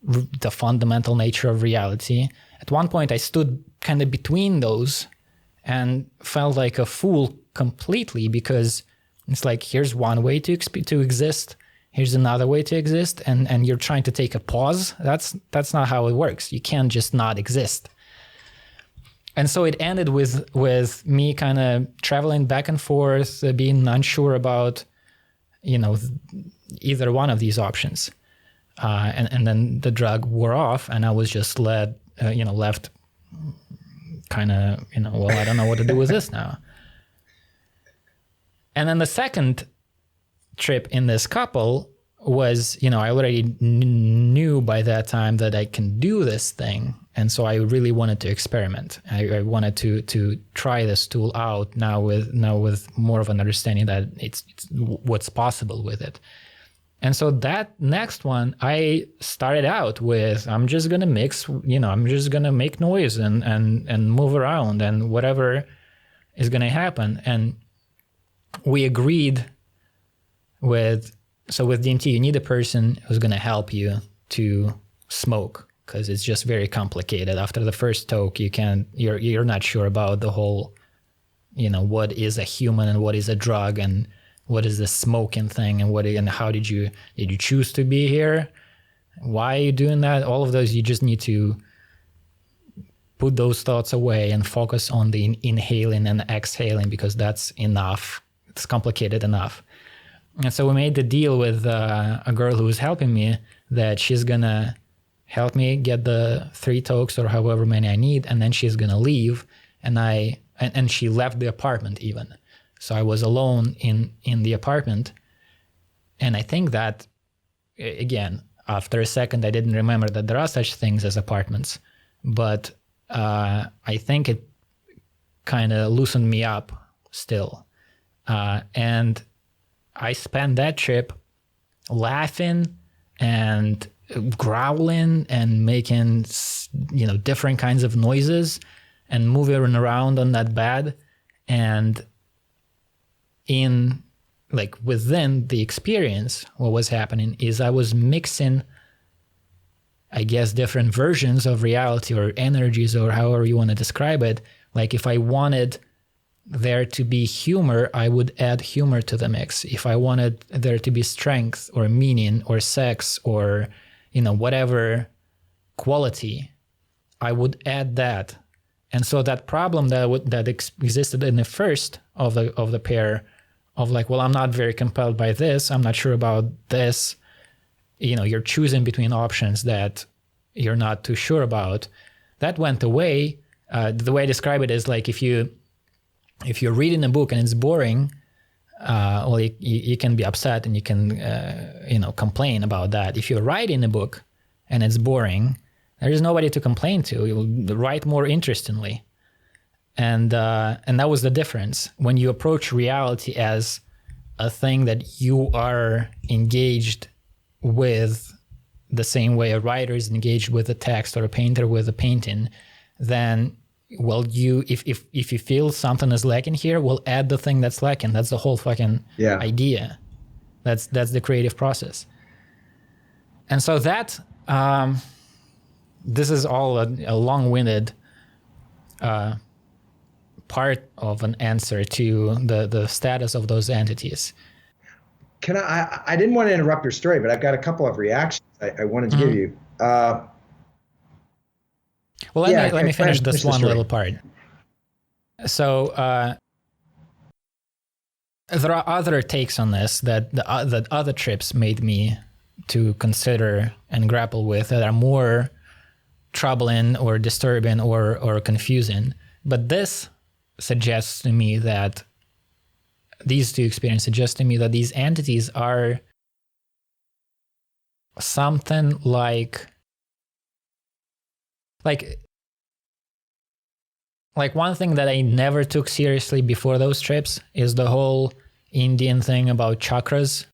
the fundamental nature of reality. At one point, I stood kind of between those and felt like a fool completely, because it's like, here's one way to exist, here's another way to exist, and you're trying to take a pause. That's not how it works. You can't just not exist. And so it ended with me kind of traveling back and forth, being unsure about, either one of these options. And then the drug wore off, and I was just left kind of, well, I don't know what to do with this now. And then the second trip in this couple was, I already knew by that time that I can do this thing. And so I really wanted to experiment. I wanted to try this tool out now with more of an understanding that it's what's possible with it. And so that next one, I started out with, I'm just going to mix, I'm just going to make noise and move around and whatever is going to happen. And we agreed with DMT, you need a person who's going to help you to smoke, because it's just very complicated. After the first toke, you're not sure about the whole, what is a human and what is a drug and what is the smoking thing and how did you choose to be here? Why are you doing that? All of those, you just need to put those thoughts away and focus on the inhaling and exhaling, because that's enough. It's complicated enough. And so we made the deal with a girl who was helping me that she's gonna help me get the 3 tokes or however many I need, and then she's gonna leave. And she left the apartment even. So I was alone in the apartment. And I think that, again, after a second, I didn't remember that there are such things as apartments. But I think it kind of loosened me up still. And I spent that trip laughing and growling and making, different kinds of noises and moving around on that bed. And within the experience, what was happening is I was mixing, I guess, different versions of reality or energies or however you want to describe it. Like if I wanted there to be humor, I would add humor to the mix. If I wanted there to be strength or meaning or sex or, whatever quality, I would add that. And so that problem that existed in the first of the pair of like, well, I'm not very compelled by this, I'm not sure about this, you're choosing between options that you're not too sure about, that went away. The way I describe it is like if you're reading a book and it's boring, well, you can be upset and you can, complain about that. If you're writing a book and it's boring, there is nobody to complain to. You'll write more interestingly. And that was the difference. When you approach reality as a thing that you are engaged with the same way a writer is engaged with a text or a painter with a painting, then, well, if you feel something is lacking here, we'll add the thing that's lacking. That's the whole fucking idea. That's the creative process. And so that, this is all a long-winded part of an answer to the status of those entities. Can I didn't want to interrupt your story, but I've got a couple of reactions I wanted to give you. Well, let me finish this one little part. So there are other takes on this that other trips made me to consider and grapple with that are more troubling or disturbing or confusing. But this suggests to me that these two experiences suggest to me that these entities are something like one thing that I never took seriously before those trips is the whole Indian thing about chakras.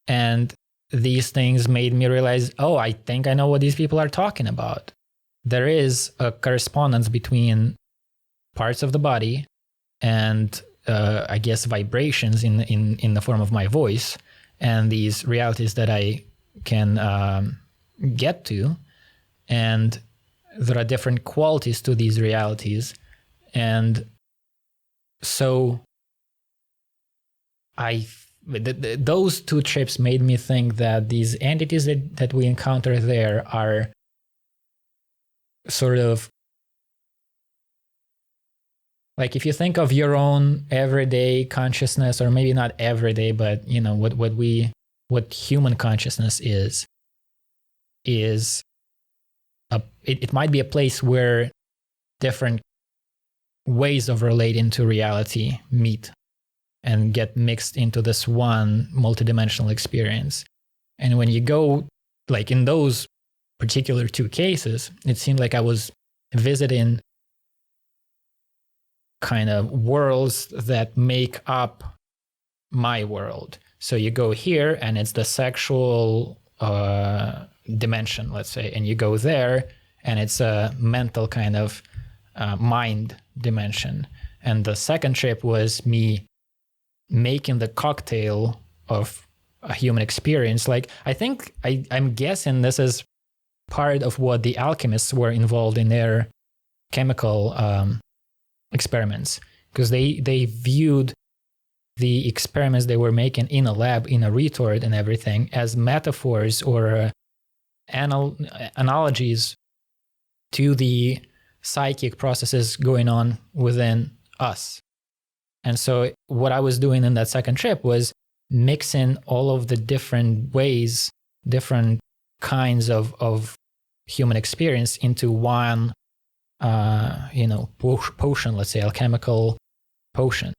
And these things made me realize, oh, I think I know what these people are talking about. There is a correspondence between parts of the body and I guess vibrations in the form of my voice and these realities that I can get to. And there are different qualities to these realities. And so those two trips made me think that these entities that we encounter there are sort of Like if you think of your own everyday consciousness, or maybe not everyday, but what human consciousness is it might be a place where different ways of relating to reality meet and get mixed into this one multidimensional experience. And when you go, like in those particular two cases, it seemed like I was visiting kind of worlds that make up my world. So you go here and it's the sexual dimension, let's say, and you go there and it's a mental kind of mind dimension. And the second trip was me making the cocktail of a human experience. Like, I think I'm guessing this is part of what the alchemists were involved in their chemical experiments, because they viewed the experiments they were making in a lab, in a retort and everything, as metaphors or analogies to the psychic processes going on within us. And so what I was doing in that second trip was mixing all of the different ways, different kinds of human experience into one, potion, let's say, alchemical potion.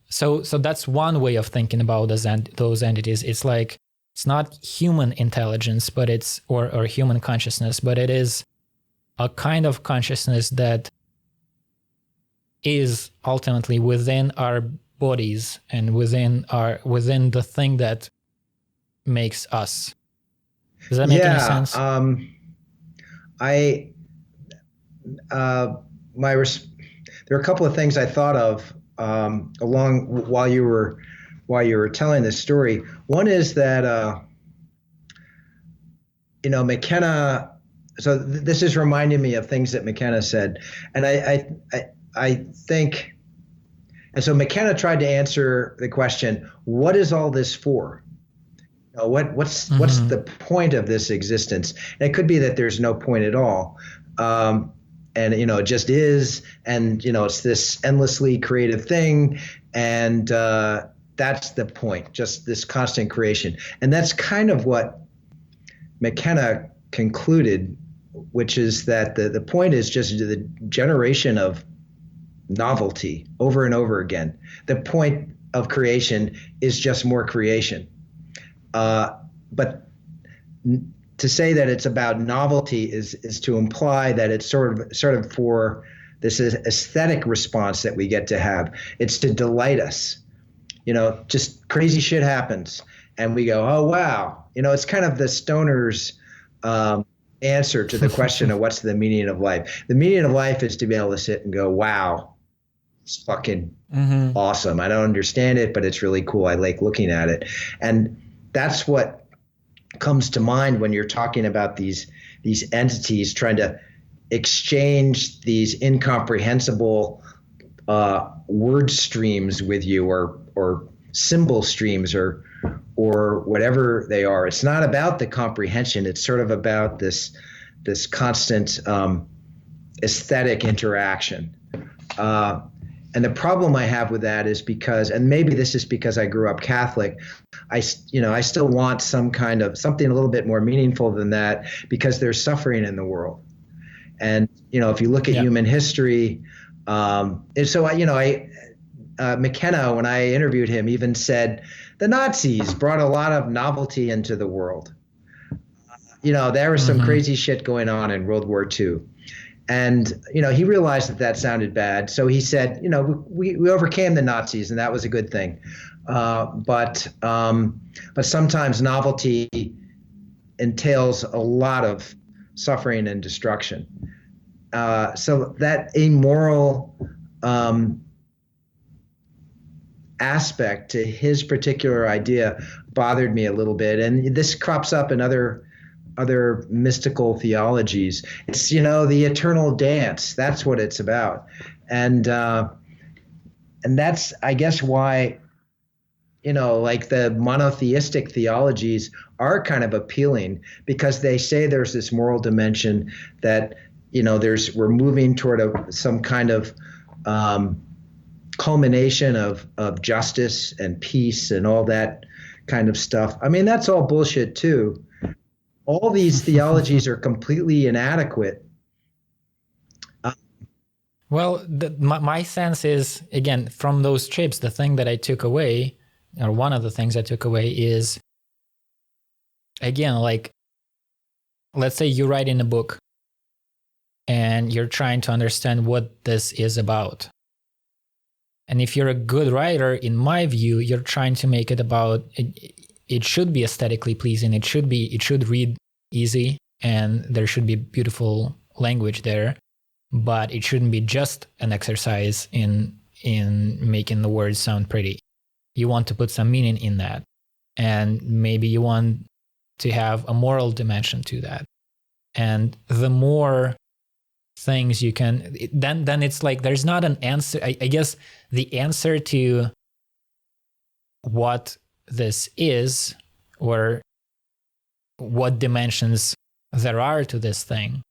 So that's one way of thinking about those entities. It's like, it's not human intelligence, but it's, or human consciousness, but it is a kind of consciousness that is ultimately within our bodies and within the thing that makes us. Does that make any sense? There are a couple of things I thought of while you were telling this story. One is that McKenna. So this is reminding me of things that McKenna said, and I think, and so McKenna tried to answer the question, what is all this for? What's the point of this existence? And it could be that there's no point at all. And it just is, and it's this endlessly creative thing, and that's the point, just this constant creation. And that's kind of what McKenna concluded, which is that the point is just the generation of novelty over and over again. The point of creation is just more creation. But to say that it's about novelty is to imply that it's sort of for this aesthetic response that we get to have. It's to delight us. Just crazy shit happens and we go, oh wow. It's kind of the stoner's answer to the question of what's the meaning of life. The meaning of life is to be able to sit and go, wow, it's fucking awesome. I don't understand it, but it's really cool. I like looking at it. And that's what comes to mind when you're talking about these entities trying to exchange these incomprehensible word streams with you, or symbol streams, or whatever they are. It's not about the comprehension. It's sort of about this constant aesthetic interaction. And the problem I have with that is because, and maybe this is because I grew up Catholic, I still want something a little bit more meaningful than that, because there's suffering in the world. And, if you look at human history, and so McKenna, when I interviewed him, even said the Nazis brought a lot of novelty into the world. There was some crazy shit going on in World War II. And, he realized that sounded bad. So he said, we overcame the Nazis, and that was a good thing. But sometimes novelty entails a lot of suffering and destruction. So that amoral aspect to his particular idea bothered me a little bit. And this crops up in other mystical theologies. It's, the eternal dance. That's what it's about. And that's, I guess, why, like the monotheistic theologies are kind of appealing, because they say there's this moral dimension that, we're moving toward some kind of culmination of justice and peace and all that kind of stuff. I mean, that's all bullshit too. All these theologies are completely inadequate. Well, my sense is, again, from those trips, the thing that I took away, or one of the things I took away is, again, like, let's say you write in a book and you're trying to understand what this is about. And if you're a good writer, in my view, you're trying to make it about, it should be aesthetically pleasing. It should read easy, and there should be beautiful language there, but it shouldn't be just an exercise in making the words sound pretty. You want to put some meaning in that. And maybe you want to have a moral dimension to that. And the more things you can, then it's like there's not an answer. I guess the answer to what this is, or what dimensions there are to this thing,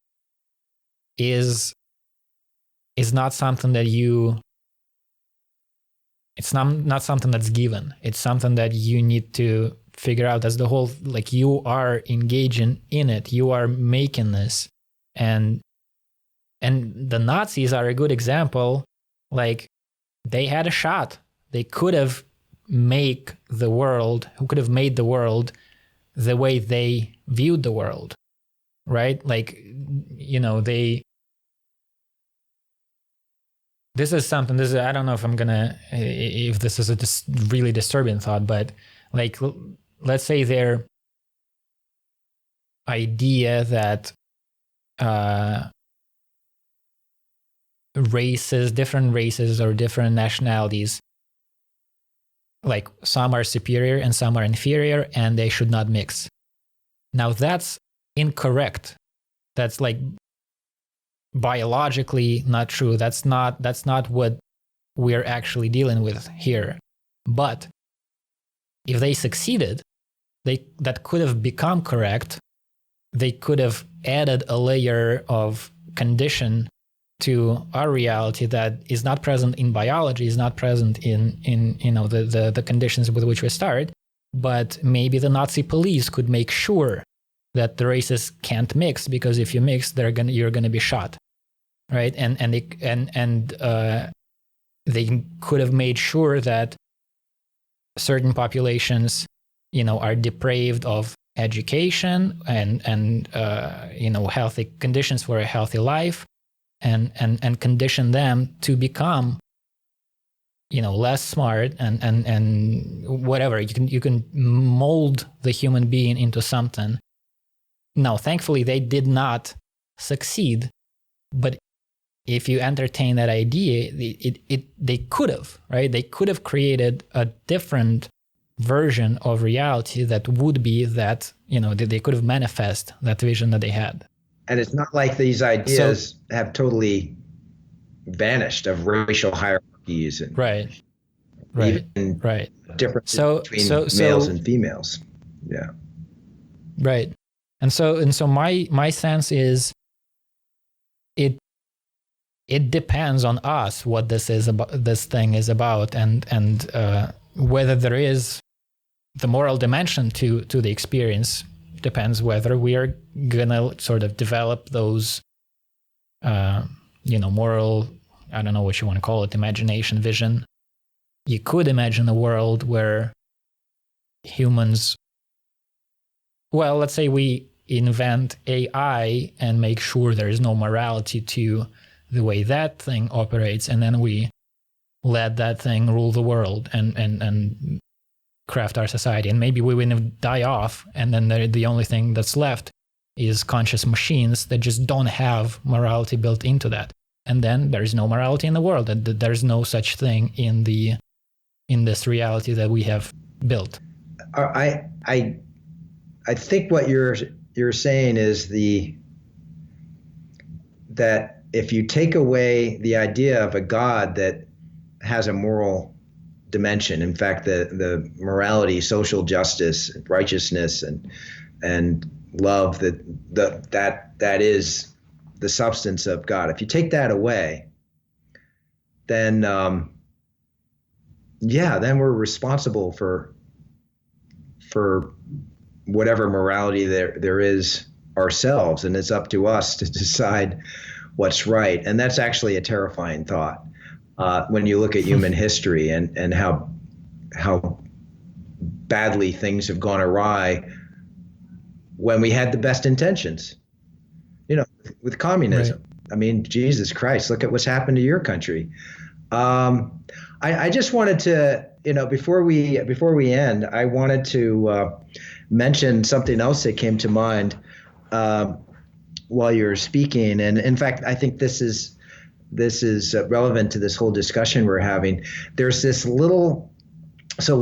is not something that it's not something that's given. It's something that you need to figure out as the whole, like, you are engaging in it, you are making this. And the Nazis are a good example. Like, they had a shot. They could have made the world the way they viewed the world, right? Like, this is something, I don't know if this is a really disturbing thought, but like, let's say their idea that different races or different nationalities, like, some are superior and some are inferior, and they should not mix. Now, that's incorrect. That's like biologically not true. That's not what we're actually dealing with here. But if they succeeded, that could have become correct. They could have added a layer of condition to our reality that is not present in biology, is not present in the conditions with which we start. But maybe the Nazi police could make sure that the races can't mix, because if you mix, you're gonna be shot, right? And they could have made sure that certain populations, are deprived of education and healthy conditions for a healthy life, and condition them to become, less smart and whatever. You can mold the human being into something. Now, thankfully, they did not succeed, but if you entertain that idea, they could have, right? They could have created a different version of reality that would be that, they could have manifest that vision that they had. And it's not like these ideas have totally vanished, of racial hierarchies and right, differences between males and females. Yeah. Right. And so my sense is it depends on us what this thing is about, and whether there is the moral dimension to the experience. Depends whether we are gonna sort of develop those moral, I don't know what you want to call it, imagination, vision. You could imagine a world where humans, well, let's say we invent AI and make sure there is no morality to the way that thing operates, and then we let that thing rule the world and craft our society, and maybe we will die off, and then the only thing that's left is conscious machines that just don't have morality built into that, and then there's no morality in the world. There's no such thing in this reality that we have built. I think what you're saying is that if you take away the idea of a God that has a moral dimension, in fact, the morality, social justice, righteousness, and love, that is the substance of God. If you take that away, then then we're responsible for whatever morality there is ourselves, and it's up to us to decide what's right. And that's actually a terrifying thought when you look at human history and how badly things have gone awry when we had the best intentions. With communism. Right. I mean, Jesus Christ, look at what's happened to your country. I just wanted to, before we end, I wanted to mention something else that came to mind while you were speaking. And in fact, I think this is relevant to this whole discussion we're having. There's this little, so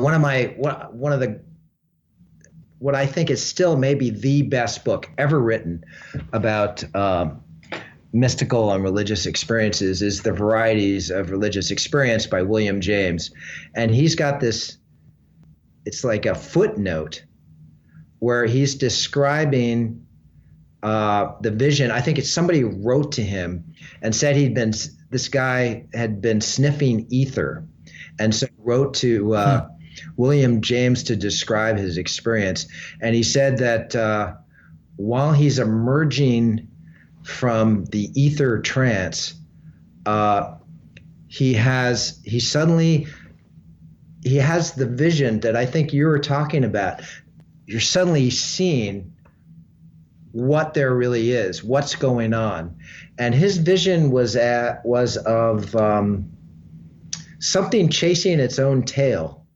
what I think is still maybe the best book ever written about mystical and religious experiences is The Varieties of Religious Experience by William James. And he's got this, it's like a footnote where he's describing the vision. I think it's somebody wrote to him and said this guy had been sniffing ether. And so wrote to William James to describe his experience. And he said that while he's emerging from the ether trance, he has the vision that I think you were talking about. You're suddenly seeing what there really is, what's going on. And his vision was of something chasing its own tail.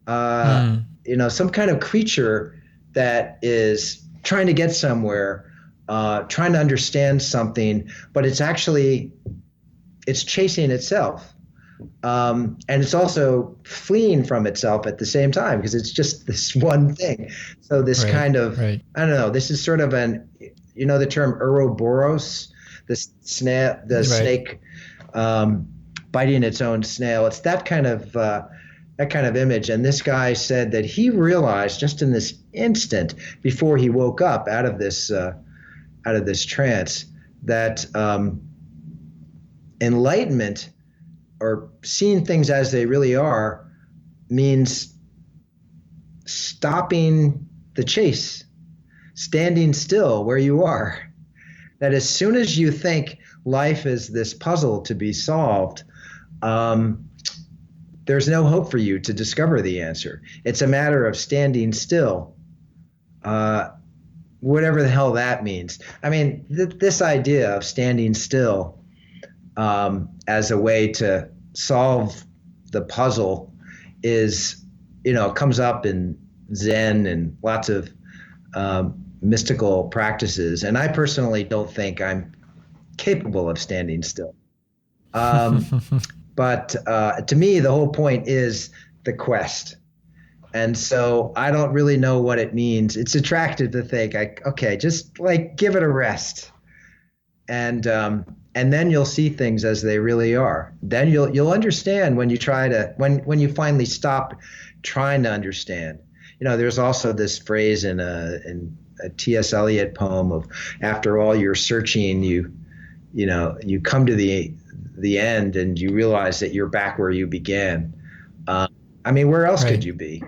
Some kind of creature that is trying to get somewhere, trying to understand something, but it's chasing itself. And it's also fleeing from itself at the same time, because it's just this one thing. So this kind of, I don't know, this is sort of the term Ouroboros, the snake biting its own snail. It's that kind of image. And this guy said that he realized just in this instant before he woke up out of this trance that enlightenment, or seeing things as they really are, means stopping the chase, standing still where you are. That as soon as you think life is this puzzle to be solved, there's no hope for you to discover the answer. It's a matter of standing still, whatever the hell that means. I mean, this idea of standing still as a way to solve the puzzle is, comes up in Zen and lots of mystical practices. And I personally don't think I'm capable of standing still. But to me, the whole point is the quest. And so I don't really know what it means. It's attractive to think, okay, just like give it a rest. And then you'll see things as they really are. Then you'll understand when you when you finally stop trying to understand. There's also this phrase in a T.S. Eliot poem of, after all your searching, you come to the end and you realize that you're back where you began. Where else could you be?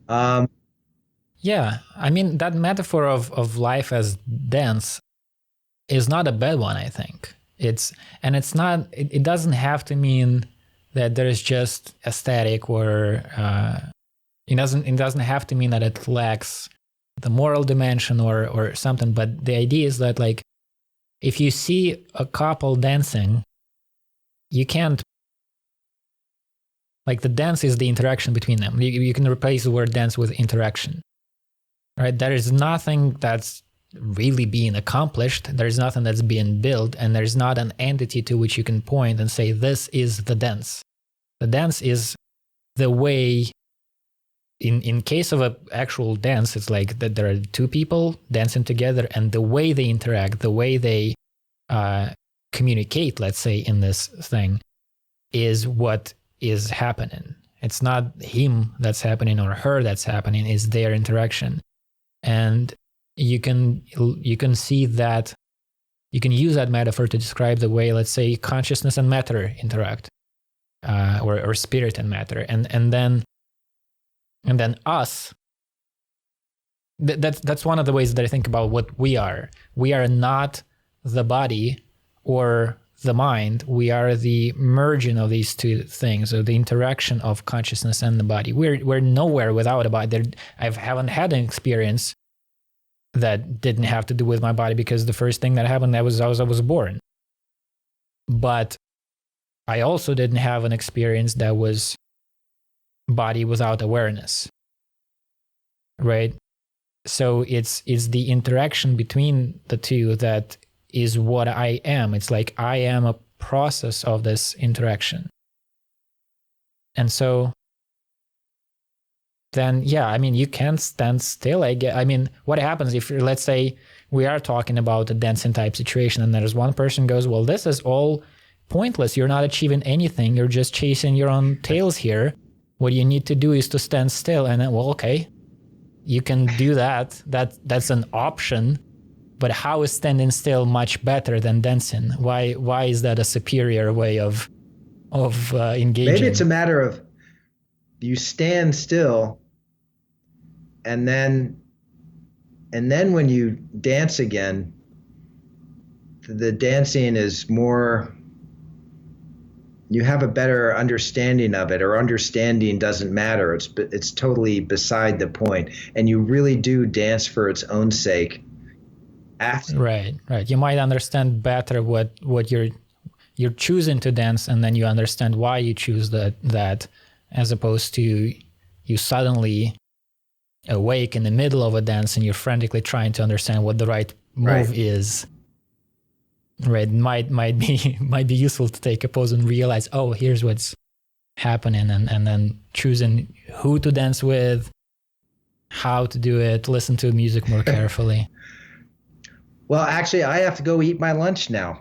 Yeah, that metaphor of life as dance is not a bad one, I think. It doesn't have to mean that there is just a static, or it doesn't have to mean that it lacks the moral dimension or something. But the idea is that, like, if you see a couple dancing, you can't, like, the dance is the interaction between them. You can replace the word dance with interaction, right? There is nothing that's really being accomplished. There's nothing that's being built, and there's not an entity to which you can point and say, this is the dance. The dance is the way, in case of an actual dance, it's like that there are two people dancing together, and the way they interact, the way they communicate, let's say, in this thing, is what is happening. It's not him that's happening or her that's happening, it's their interaction. And you can see that You can use that metaphor to describe the way, let's say, consciousness and matter interact, or spirit and matter, and then us. That's one of the ways that I think about what we are. We are not the body or the mind. We are the merging of these two things, or the interaction of consciousness and the body. We're nowhere without a body. I haven't had an experience that didn't have to do with my body, because the first thing that happened I was born. But I also didn't have an experience that was body without awareness, right? So it's the interaction between the two that is what I am. It's like I am a process of this interaction. And so then, yeah, I mean, you can't stand still. I mean, what happens if, let's say, we are talking about a dancing type situation, and there's one person goes, well, this is all pointless. You're not achieving anything. You're just chasing your own tails here. What you need to do is to stand still. And then, well, okay, you can do that. That's an option. But how is standing still much better than dancing? Why is that a superior way of engaging? Maybe it's a matter of you stand still, and then when you dance again, the dancing is more, you have a better understanding of it, or understanding doesn't matter. It's totally beside the point, and you really do dance for its own sake. Right. You might understand better what you're choosing to dance, and then you understand why you choose that, as opposed to you suddenly awake in the middle of a dance and you're frantically trying to understand what the right move is. Right. Might be useful to take a pause and realize, oh, here's what's happening, and then choosing who to dance with, how to do it, listen to music more carefully. Well, actually, I have to go eat my lunch now.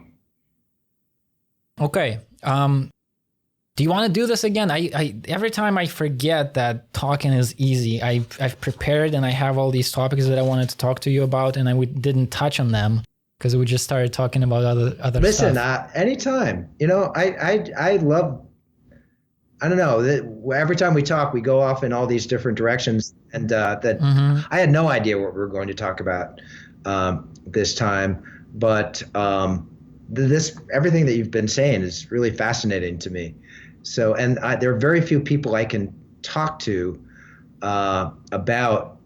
Okay. Do you want to do this again? I every time I forget that talking is easy. I've prepared, and I have all these topics that I wanted to talk to you about, and we didn't touch on them because we just started talking about other stuff. Listen, anytime. You know, I love, I don't know, every time we talk, we go off in all these different directions, and I had no idea what we were going to talk about this time, but everything that you've been saying is really fascinating to me. So, and there are very few people I can talk to about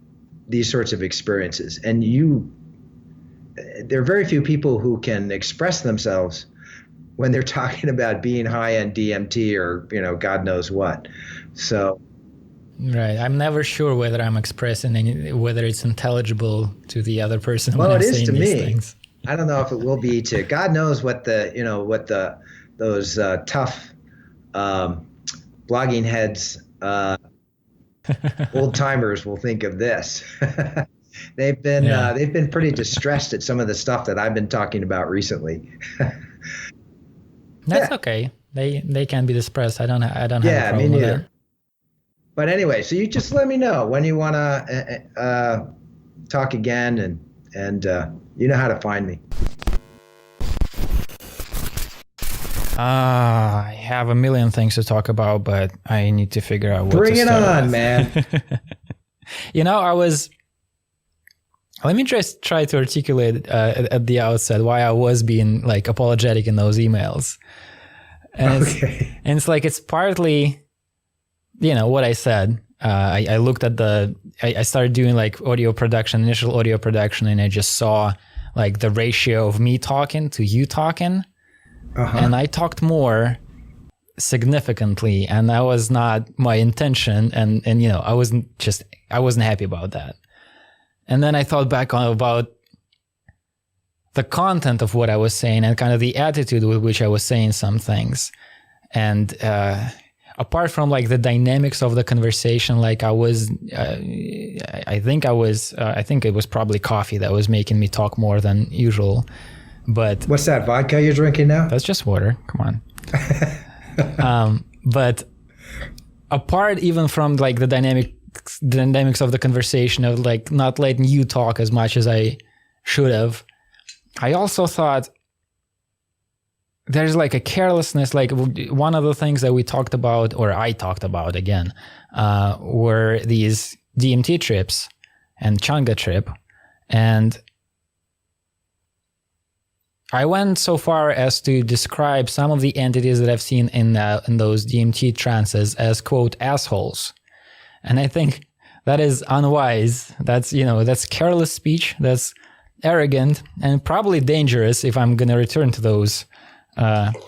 these sorts of experiences, and there are very few people who can express themselves when they're talking about being high on DMT or, God knows what. So. Right. I'm never sure whether I'm expressing whether it's intelligible to the other person. Well, when it I'm is to these me. Things. I don't know if it will be to God knows what those tough blogging heads, old timers will think of this. They've been pretty distressed at some of the stuff that I've been talking about recently. That's okay. They can be distressed. I don't have a problem me neither. with that. But anyway, so you just let me know when you want to talk again, and you know how to find me. I have a million things to talk about, but I need to figure out what Bring to it start on, with. man. Let me just try to articulate at the outset why I was being like apologetic in those emails. And it's partly, what I said. I looked at I started doing like initial audio production, and I just saw like the ratio of me talking to you talking. And I talked more significantly, and that was not my intention. And I wasn't happy about that. And then I thought back about the content of what I was saying and kind of the attitude with which I was saying some things. And apart from like the dynamics of the conversation, like I think it was probably coffee that was making me talk more than usual. But what's that, vodka you're drinking now? That's just water. Come on. But apart even from like the dynamics of the conversation of like not letting you talk as much as I should have, I also thought there's like a carelessness, like one of the things that we talked about, or I talked about again, were these DMT trips and Changa trip. And I went so far as to describe some of the entities that I've seen in those DMT trances as, quote, assholes. And I think that is unwise. That's careless speech. That's arrogant and probably dangerous if I'm going to return to those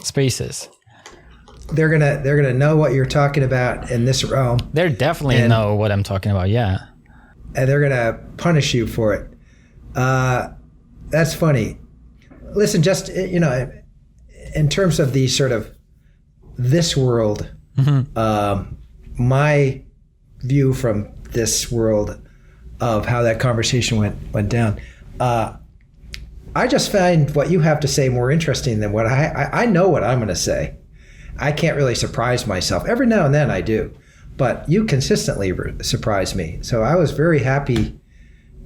spaces. They're gonna know what you're talking about in this realm. They definitely know what I'm talking about. Yeah, and they're gonna punish you for it. That's funny. Listen, just in terms of the sort of this world, my view from this world of how that conversation went down. I just find what you have to say more interesting than what I know what I'm going to say. I can't really surprise myself. Every now and then I do, but you consistently surprise me. So I was very happy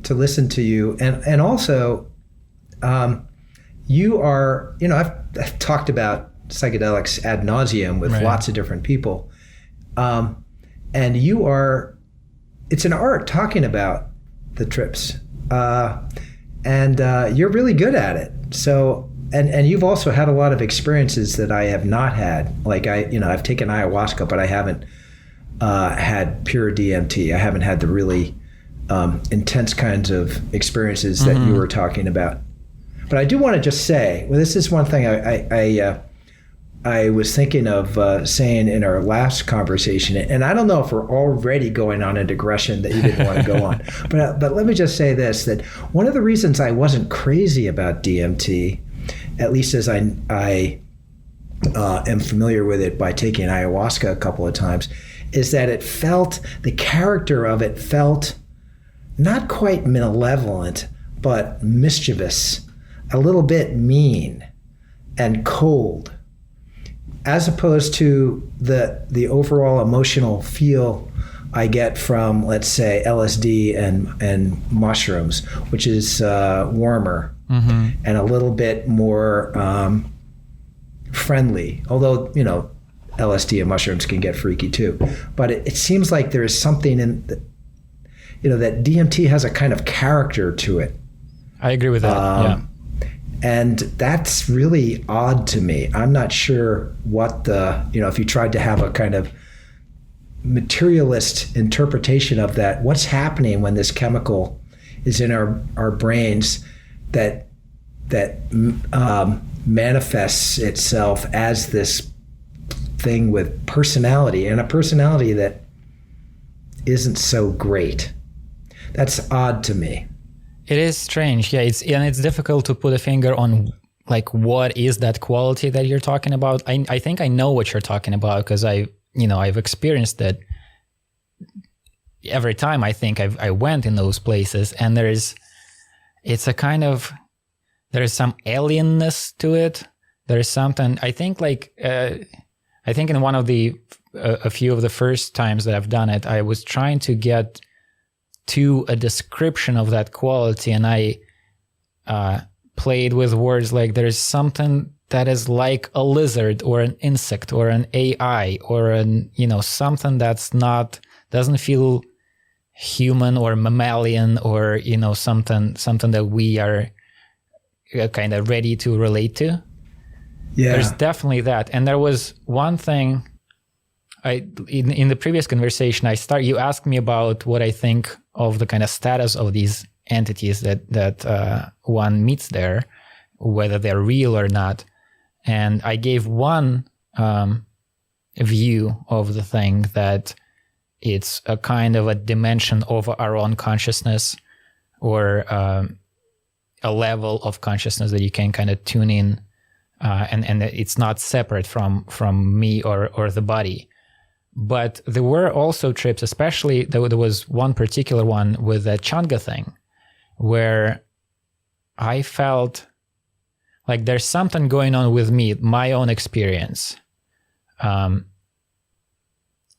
to listen to you. And also, you are, I've talked about psychedelics ad nauseum with lots of different people. And you are, it's an art talking about the trips. And you're really good at it. So, and you've also had a lot of experiences that I have not had. Like I've taken ayahuasca, but I haven't had pure DMT. I haven't had the really intense kinds of experiences that you were talking about. But I do want to just say, well, this is one thing I was thinking of saying in our last conversation, and I don't know if we're already going on a digression that you didn't want to go on, but let me just say this, that one of the reasons I wasn't crazy about DMT, at least as I am familiar with it by taking ayahuasca a couple of times, is that the character of it felt not quite malevolent, but mischievous, a little bit mean and cold, as opposed to the overall emotional feel I get from, let's say, LSD and mushrooms, which is warmer and a little bit more friendly. Although, LSD and mushrooms can get freaky too. But it seems like there is something in, that DMT has a kind of character to it. I agree with that, yeah. And that's really odd to me. I'm not sure what if you tried to have a kind of materialist interpretation of that, what's happening when this chemical is in our brains that manifests itself as this thing with personality, and a personality that isn't so great. That's odd to me. It is strange, yeah. It's difficult to put a finger on like what is that quality that you're talking about. I think I know what you're talking about because I've experienced it every time. I think I went in those places, and there is some alienness to it. There is something. I think in one of a few of the first times that I've done it, I was trying to get to a description of that quality, and I played with words like there's something that is like a lizard or an insect or an AI or something that's doesn't feel human or mammalian or something that we are kind of ready to relate to. Yeah, there's definitely that. And there was one thing in the previous conversation you asked me about what I think of the kind of status of these entities that one meets there, whether they're real or not. And I gave one view of the thing, that it's a kind of a dimension of our own consciousness, or a level of consciousness that you can kind of tune in, and it's not separate from me or the body. But there were also trips, especially there was one particular one with the Changa thing, where I felt like there's something going on with me, my own experience. And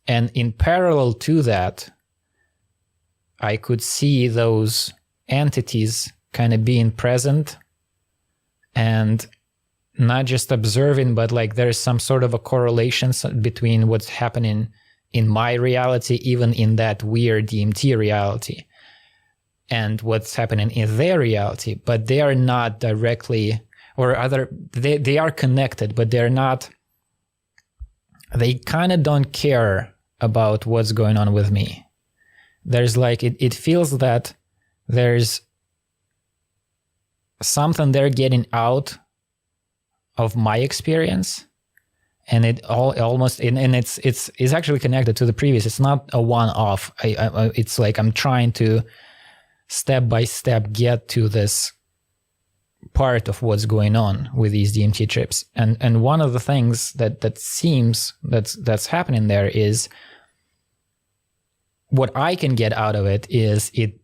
in parallel to that, I could see those entities kind of being present and not just observing, but like there's some sort of a correlation between what's happening in my reality, even in that weird DMT reality, and what's happening in their reality, but they are not directly, or other, they are connected, but they're not, they kind of don't care about what's going on with me. There's like, it feels that there's something they're getting out of my experience, and it almost, and it's actually connected to the previous. It's not a one-off. It's like I'm trying to step by step get to this part of what's going on with these DMT trips. And one of the things that seems that's happening there is, what I can get out of it is it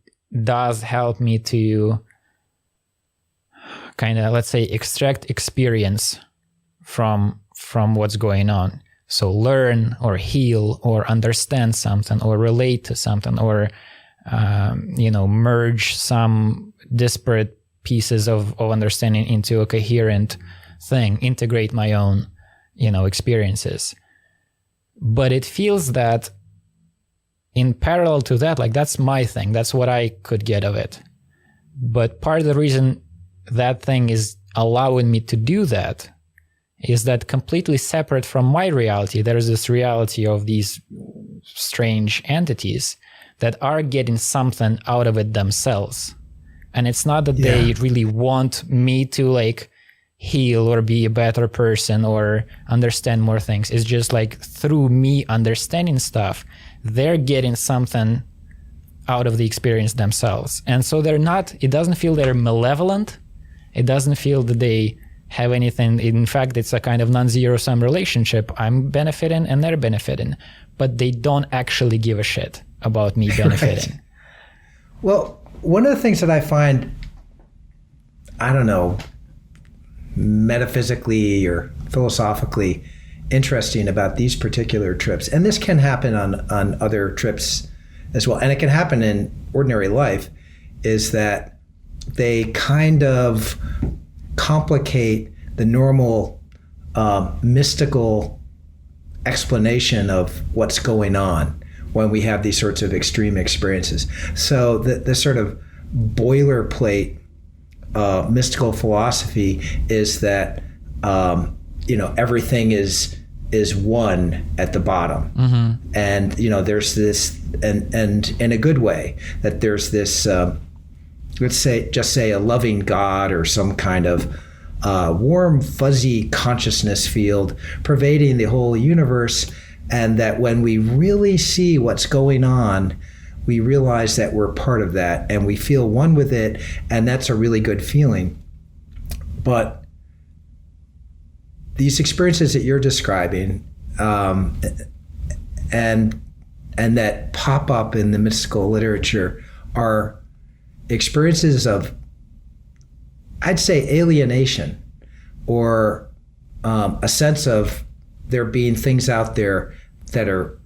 does help me to kind of, let's say, extract experience from what's going on. So learn or heal or understand something or relate to something, or merge some disparate pieces of understanding into a coherent thing, integrate my own, experiences. But it feels that in parallel to that, like that's my thing, that's what I could get of it. But part of the reason that thing is allowing me to do that is that completely separate from my reality, there's this reality of these strange entities that are getting something out of it themselves. And it's not that they really want me to like heal or be a better person or understand more things. It's just like through me understanding stuff, they're getting something out of the experience themselves. And so they're not, it doesn't feel they're malevolent. It doesn't feel that they have anything. In fact, it's a kind of non-zero sum relationship. I'm benefiting and they're benefiting, but they don't actually give a shit about me benefiting. Right. Well, one of the things that I find, I don't know, metaphysically or philosophically interesting about these particular trips, and this can happen on other trips as well, and it can happen in ordinary life, is that they kind of complicate the normal mystical explanation of what's going on when we have these sorts of extreme experiences. So the sort of boilerplate mystical philosophy is that everything is one at the bottom, and there's this, and in a good way, that there's this let's say a loving God or some kind of warm fuzzy consciousness field pervading the whole universe, and that when we really see what's going on, we realize that we're part of that and we feel one with it, and that's a really good feeling. But these experiences that you're describing and that pop up in the mystical literature are experiences of, I'd say, alienation, or a sense of there being things out there that are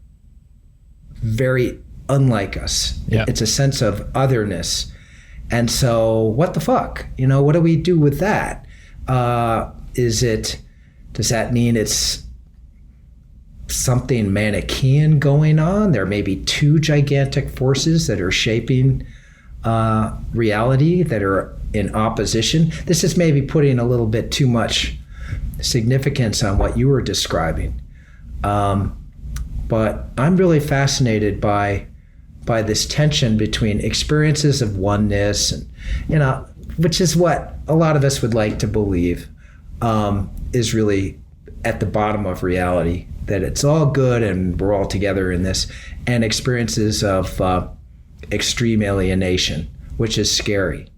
very unlike us. Yeah. It's a sense of otherness. And so what the fuck? What do we do with that? Does that mean it's something Manichaean going on? There may be two gigantic forces that are shaping reality that are in opposition. This is maybe putting a little bit too much significance on what you were describing. But I'm really fascinated by this tension between experiences of oneness and, which is what a lot of us would like to believe is really at the bottom of reality, that it's all good and we're all together in this, and experiences of extreme alienation, which is scary.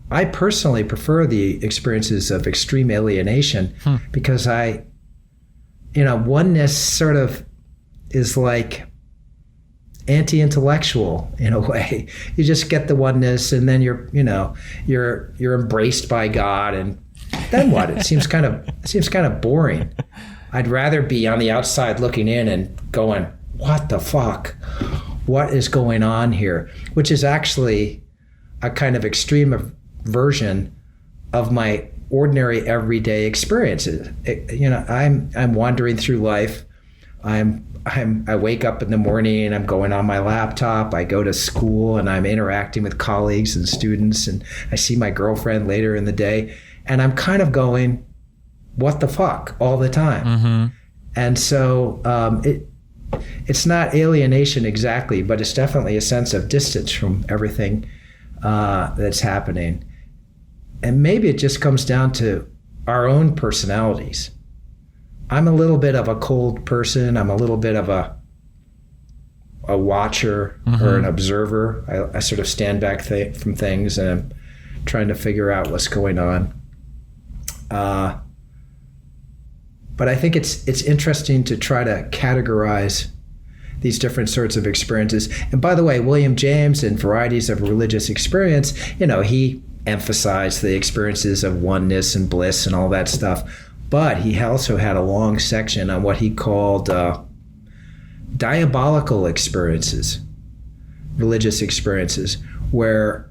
I personally prefer the experiences of extreme alienation because oneness sort of is like anti-intellectual in a way. You just get the oneness, and then you're embraced by God, and then what? It seems kind of boring. I'd rather be on the outside looking in and going, what the fuck? What is going on here? Which is actually a kind of extreme version of my ordinary everyday experiences. I'm wandering through life. I wake up in the morning, I'm going on my laptop, I go to school, and I'm interacting with colleagues and students, and I see my girlfriend later in the day, and I'm kind of going, what the fuck, all the time. Mm-hmm. And so it's not alienation exactly, but it's definitely a sense of distance from everything that's happening. And maybe it just comes down to our own personalities. I'm a little bit of a cold person. I'm a little bit of a watcher or an observer. I sort of stand back from things, and I'm trying to figure out what's going on. But I think it's interesting to try to categorize these different sorts of experiences. And by the way, William James, in Varieties of Religious Experience, he emphasized the experiences of oneness and bliss and all that stuff. But he also had a long section on what he called diabolical experiences, religious experiences, where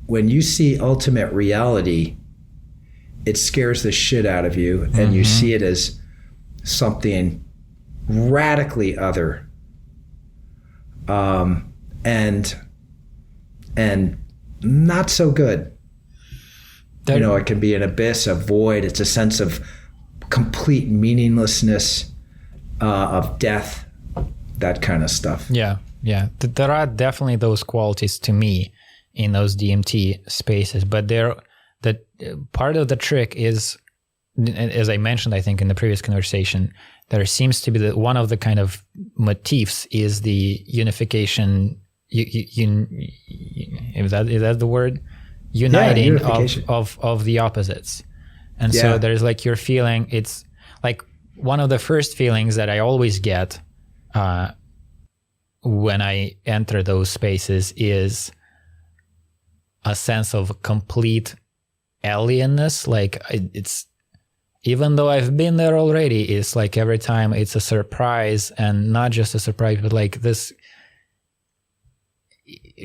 when you see ultimate reality, it scares the shit out of you, and you see it as something radically other, and not so good. It can be an abyss, a void. It's a sense of complete meaninglessness, of death, that kind of stuff. Yeah. There are definitely those qualities to me in those DMT spaces, but part of the trick is, as I mentioned, I think in the previous conversation, there seems to be one of the kind of motifs is the unification. Is that the word? Uniting of the opposites. And so there's like you're feeling, it's like one of the first feelings that I always get when I enter those spaces is a sense of complete alienness. Like it's, even though I've been there already, it's like every time it's a surprise, and not just a surprise, but like this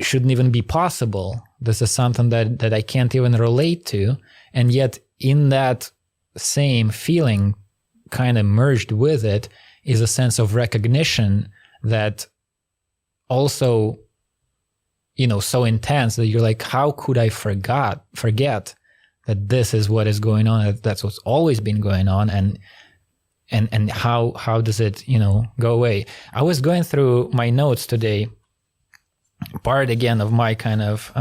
shouldn't even be possible. This is something that I can't even relate to. And yet in that same feeling, kind of merged with it, is a sense of recognition that also, so intense that you're like, how could I forget that this is what is going on? That's what's always been going on. And how does it, go away? I was going through my notes today, part again of my kind of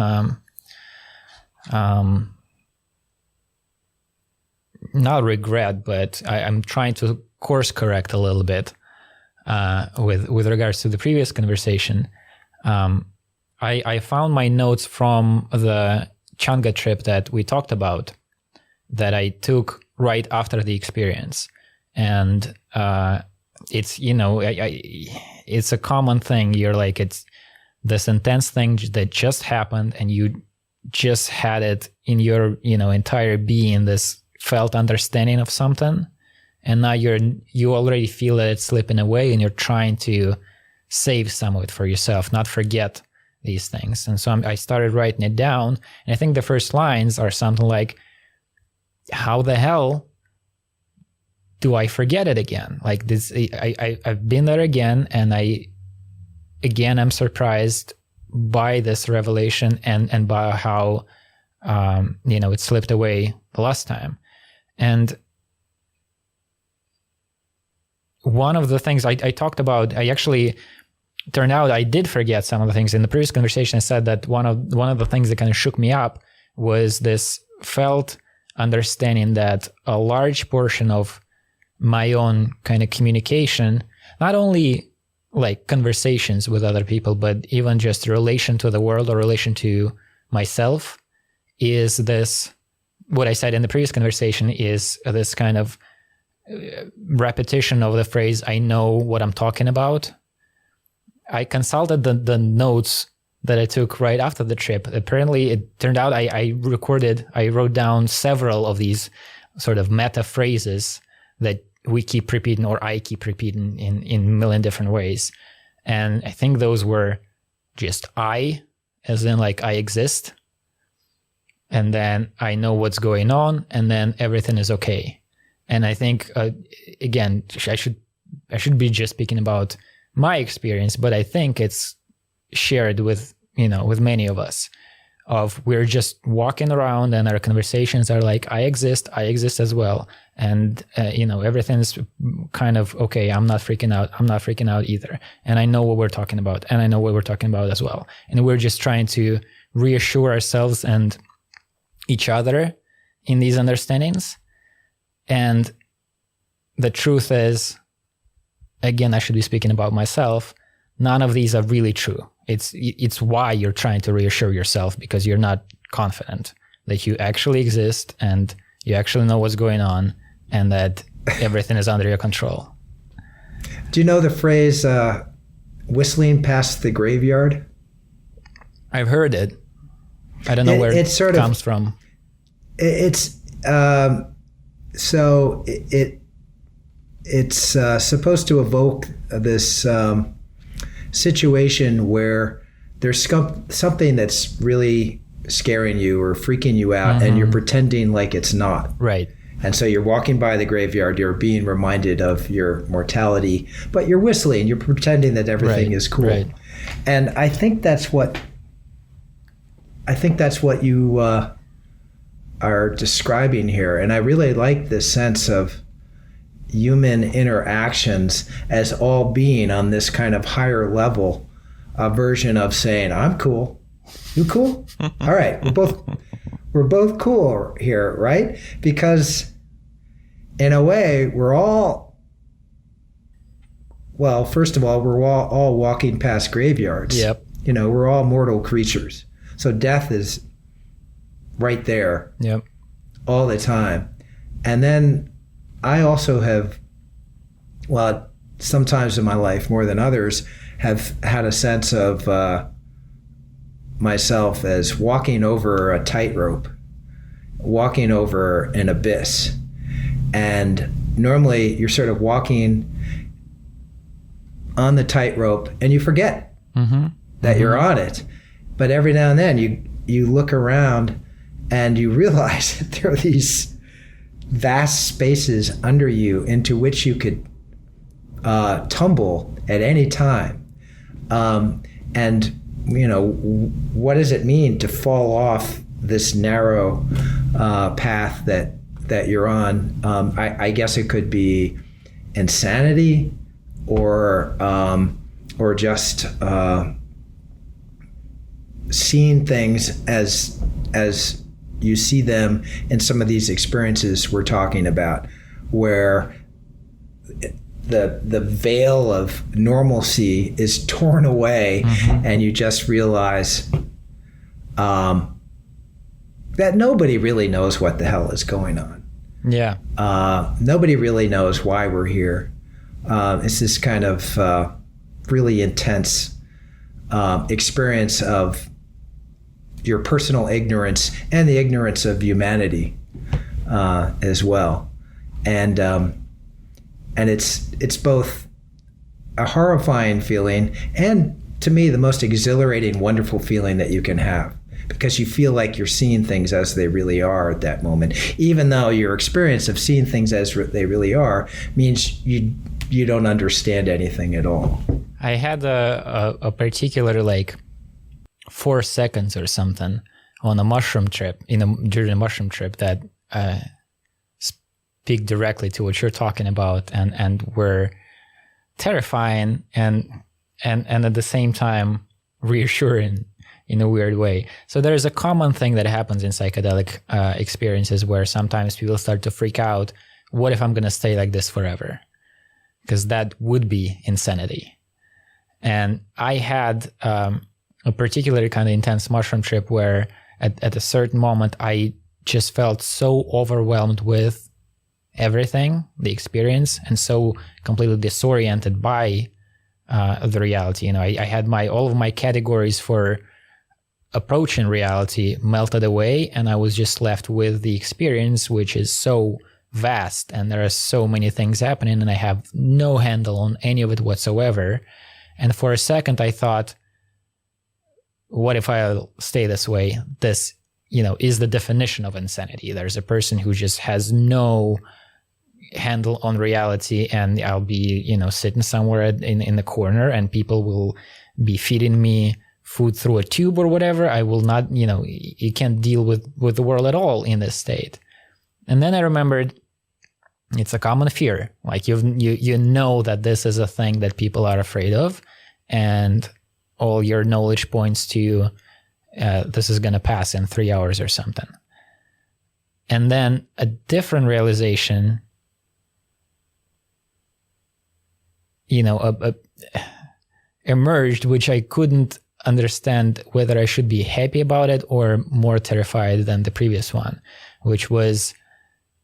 not regret, but I'm trying to course correct a little bit with regards to the previous conversation. I found my notes from the Changa trip that we talked about that I took right after the experience. And it's, it's a common thing. You're like, it's this intense thing that just happened, and you just had it in your, entire being, this felt understanding of something. And now you already feel that it's slipping away, and you're trying to save some of it for yourself, not forget these things. And so I started writing it down. And I think the first lines are something like, how the hell do I forget it again? Like this, I've been there again, and I'm surprised by this revelation and by how, it slipped away the last time. And one of the things I talked about, turned out I did forget some of the things. In the previous conversation, I said that one of the things that kind of shook me up was this felt understanding that a large portion of my own kind of communication, not only like conversations with other people, but even just relation to the world or relation to myself, is this, what I said in the previous conversation, is this kind of repetition of the phrase, I know what I'm talking about. I consulted the notes that I took right after the trip. Apparently, it turned out I wrote down several of these sort of meta phrases that we keep repeating, or I keep repeating in a million different ways. And I think those were just I, as in like I exist. and then I know what's going on, and then everything is okay. And I think, again, I should be just speaking about my experience, but I think it's shared with many of us. Of we're just walking around and our conversations are like, I exist as well. And, everything's kind of, okay, I'm not freaking out either. And I know what we're talking about, and I know what we're talking about as well. And we're just trying to reassure ourselves and each other in these understandings. And the truth is, again, I should be speaking about myself. None of these are really true. It's why you're trying to reassure yourself, because you're not confident that you actually exist and you actually know what's going on and that everything is under your control. Do you know the phrase whistling past the graveyard? I've heard it. I don't know where it sort comes from. It's supposed to evoke this situation where there's something that's really scaring you or freaking you out, and you're pretending like it's not. Right. And so you're walking by the graveyard, you're being reminded of your mortality, but you're whistling, you're pretending that everything is cool. Right. And I think that's what you are describing here. And I really like this sense of human interactions as all being on this kind of higher level, a version of saying, I'm cool. You cool? All right. We're both cool here, right? Because in a way, we're all, well, first of all, we're all walking past graveyards. Yep. We're all mortal creatures. So death is right there. Yep. All the time. And then I also have, well, sometimes in my life more than others, have had a sense of myself as walking over a tightrope, walking over an abyss. And normally you're sort of walking on the tightrope and you forget that you're on it. But every now and then you look around and you realize that there are these vast spaces under you into which you could tumble at any time. And, what does it mean to fall off this narrow path that you're on? I guess it could be insanity or just seeing things as you see them in some of these experiences we're talking about, where the veil of normalcy is torn away, and you just realize that nobody really knows what the hell is going on. Yeah. Nobody really knows why we're here. It's this kind of really intense experience of your personal ignorance and the ignorance of humanity as well. And it's both a horrifying feeling and, to me, the most exhilarating, wonderful feeling that you can have, because you feel like you're seeing things as they really are at that moment, even though your experience of seeing things as they really are means you don't understand anything at all. I had a particular 4 seconds or something on a mushroom trip, during a mushroom trip, that speak directly to what you're talking about, and were terrifying and at the same time reassuring in a weird way. So there's a common thing that happens in psychedelic experiences where sometimes people start to freak out. What if I'm going to stay like this forever? Because that would be insanity. And I had a particularly kind of intense mushroom trip where at a certain moment I just felt so overwhelmed with everything, the experience, and so completely disoriented by the reality. I had all of my categories for approaching reality melted away, and I was just left with the experience, which is so vast, and there are so many things happening, and I have no handle on any of it whatsoever. And for a second I thought, what if I'll stay this way, this is the definition of insanity. There's a person who just has no handle on reality, and I'll be, sitting somewhere in the corner, and people will be feeding me food through a tube or whatever. I will not, you can't deal with the world at all in this state. And then I remembered it's a common fear. Like you know that this is a thing that people are afraid of, and all your knowledge points to this is going to pass in 3 hours or something. And then a different realization, emerged, which I couldn't understand whether I should be happy about it or more terrified than the previous one, which was,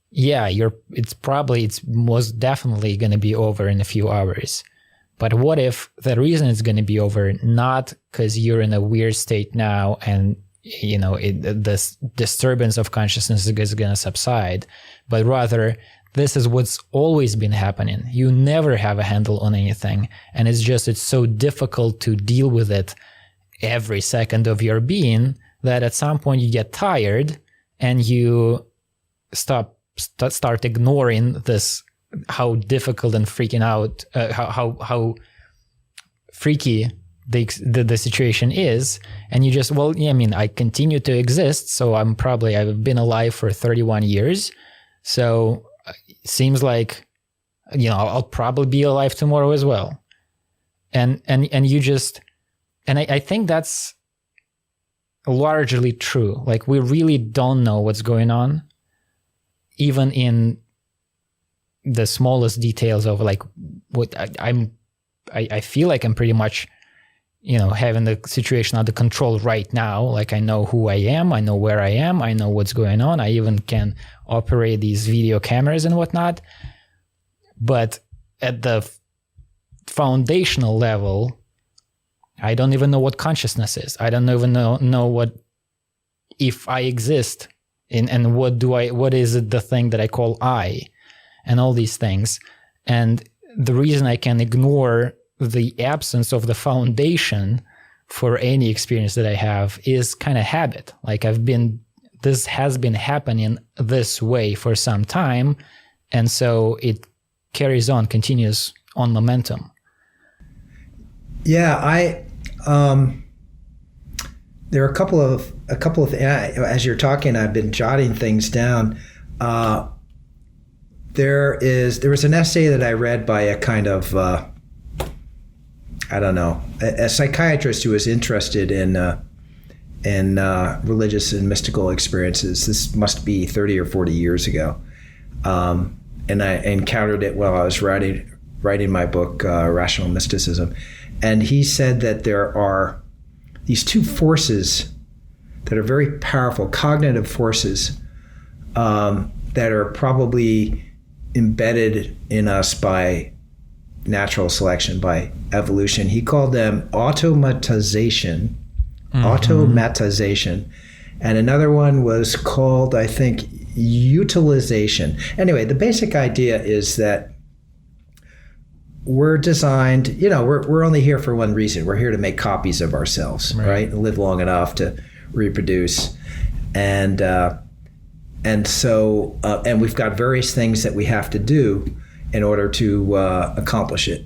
it's most definitely going to be over in a few hours. But what if the reason it's going to be over, not because you're in a weird state now and, this disturbance of consciousness is going to subside, but rather this is what's always been happening. You never have a handle on anything. And it's so difficult to deal with it every second of your being that at some point you get tired and you start ignoring this, how difficult and freaking out, how freaky the situation is. And you just, I continue to exist. So I've been alive for 31 years. So it seems like, I'll probably be alive tomorrow as well. And I think that's largely true. Like, we really don't know what's going on, even in the smallest details of like what I feel like I'm pretty much, having the situation under control right now. Like, I know who I am, I know where I am, I know what's going on. I even can operate these video cameras and whatnot. But at the foundational level, I don't even know what consciousness is. I don't even know what, if I exist, and what is it, the thing that I call I, and all these things. And the reason I can ignore the absence of the foundation for any experience that I have is kind of habit. Like, this has been happening this way for some time. And so it continues on momentum. Yeah, there are a couple of as you're talking, I've been jotting things down. There was an essay that I read by a kind of a psychiatrist who was interested in religious and mystical experiences. This must be 30 or 40 years ago, and I encountered it while I was writing my book, Rational Mysticism. And he said that there are these two forces that are very powerful, cognitive forces, that are probably embedded in us by natural selection, by evolution. He called them automatization, and another one was called, I think, utilization. Anyway, the basic idea is that we're designed, we're only here for one reason. We're here to make copies of ourselves, right? And live long enough to reproduce. And so we've got various things that we have to do in order to accomplish it.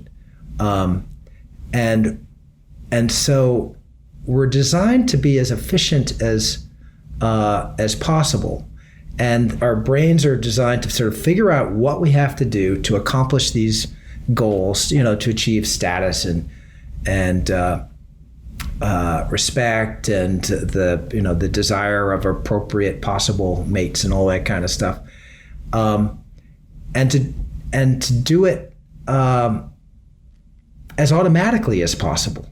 And so we're designed to be as efficient as possible. And our brains are designed to sort of figure out what we have to do to accomplish these goals, to achieve status and respect, and the desire of appropriate possible mates and all that kind of stuff, and to do it as automatically as possible.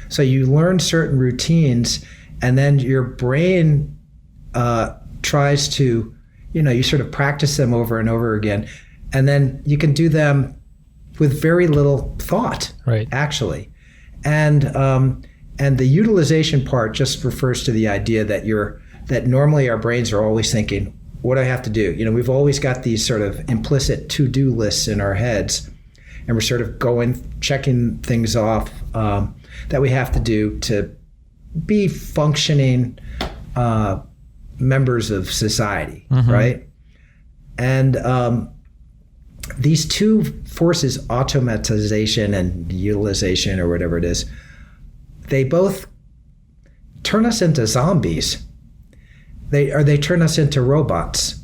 So you learn certain routines, and then your brain tries to, you sort of practice them over and over again. And then you can do them with very little thought, right? Actually. And the utilization part just refers to the idea that normally our brains are always thinking, what do I have to do? We've always got these sort of implicit to-do lists in our heads, and we're sort of checking things off that we have to do to be functioning members of society, right? And these two forces, automatization and utilization or whatever it is, they both turn us into zombies. They turn us into robots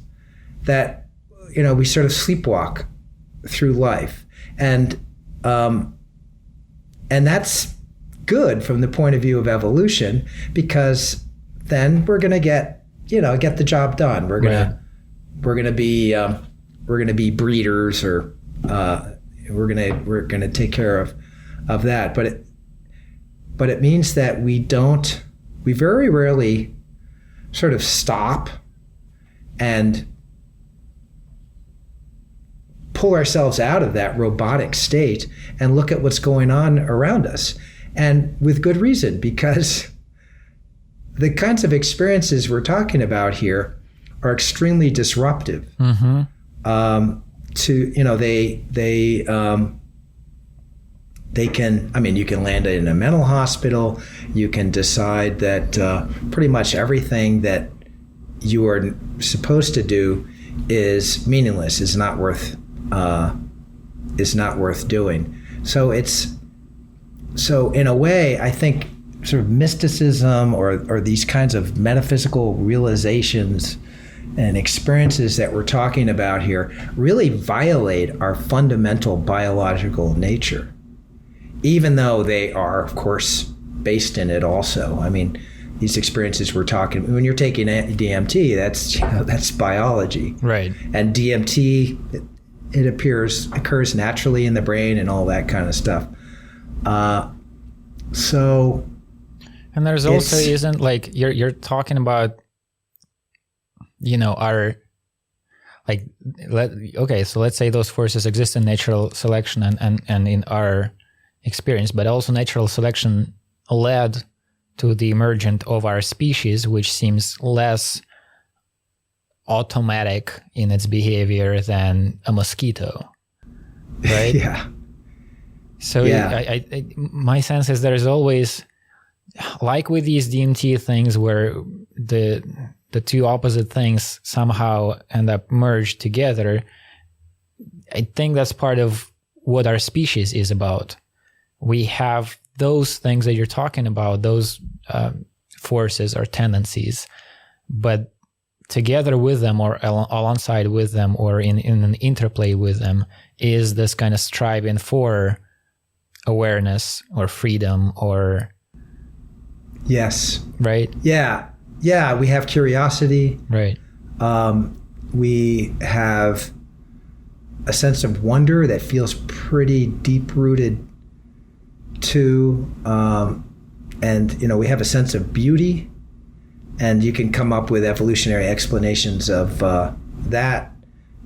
that, we sort of sleepwalk through life. And that's good from the point of view of evolution, because then we're going to get the job done. We're going to be breeders, or we're going to take care of that. But it means that we very rarely sort of stop and pull ourselves out of that robotic state and look at what's going on around us. And with good reason, because the kinds of experiences we're talking about here are extremely disruptive. They can, you can land in a mental hospital. You can decide that pretty much everything that you are supposed to do is meaningless, is not worth doing. So in a way, I think sort of mysticism or these kinds of metaphysical realizations and experiences that we're talking about here really violate our fundamental biological nature, even though they are, of course, based in it also. These experiences we're talking, when you're taking DMT, that's biology. Right. And DMT, it occurs naturally in the brain and all that kind of stuff. And there's also isn't like you're talking about, so let's say those forces exist in natural selection and in our experience, but also natural selection led to the emergence of our species, which seems less automatic in its behavior than a mosquito, right? Yeah. So I my sense is there's always, like with these DMT things, where the two opposite things somehow end up merged together. I think that's part of what our species is about. We have those things that you're talking about, those forces or tendencies, but together with them, or alongside with them, or in an interplay with them, is this kind of striving for awareness or freedom, or yes, right? Yeah, we have curiosity, right? We have a sense of wonder that feels pretty deep rooted too, and we have a sense of beauty, and you can come up with evolutionary explanations of that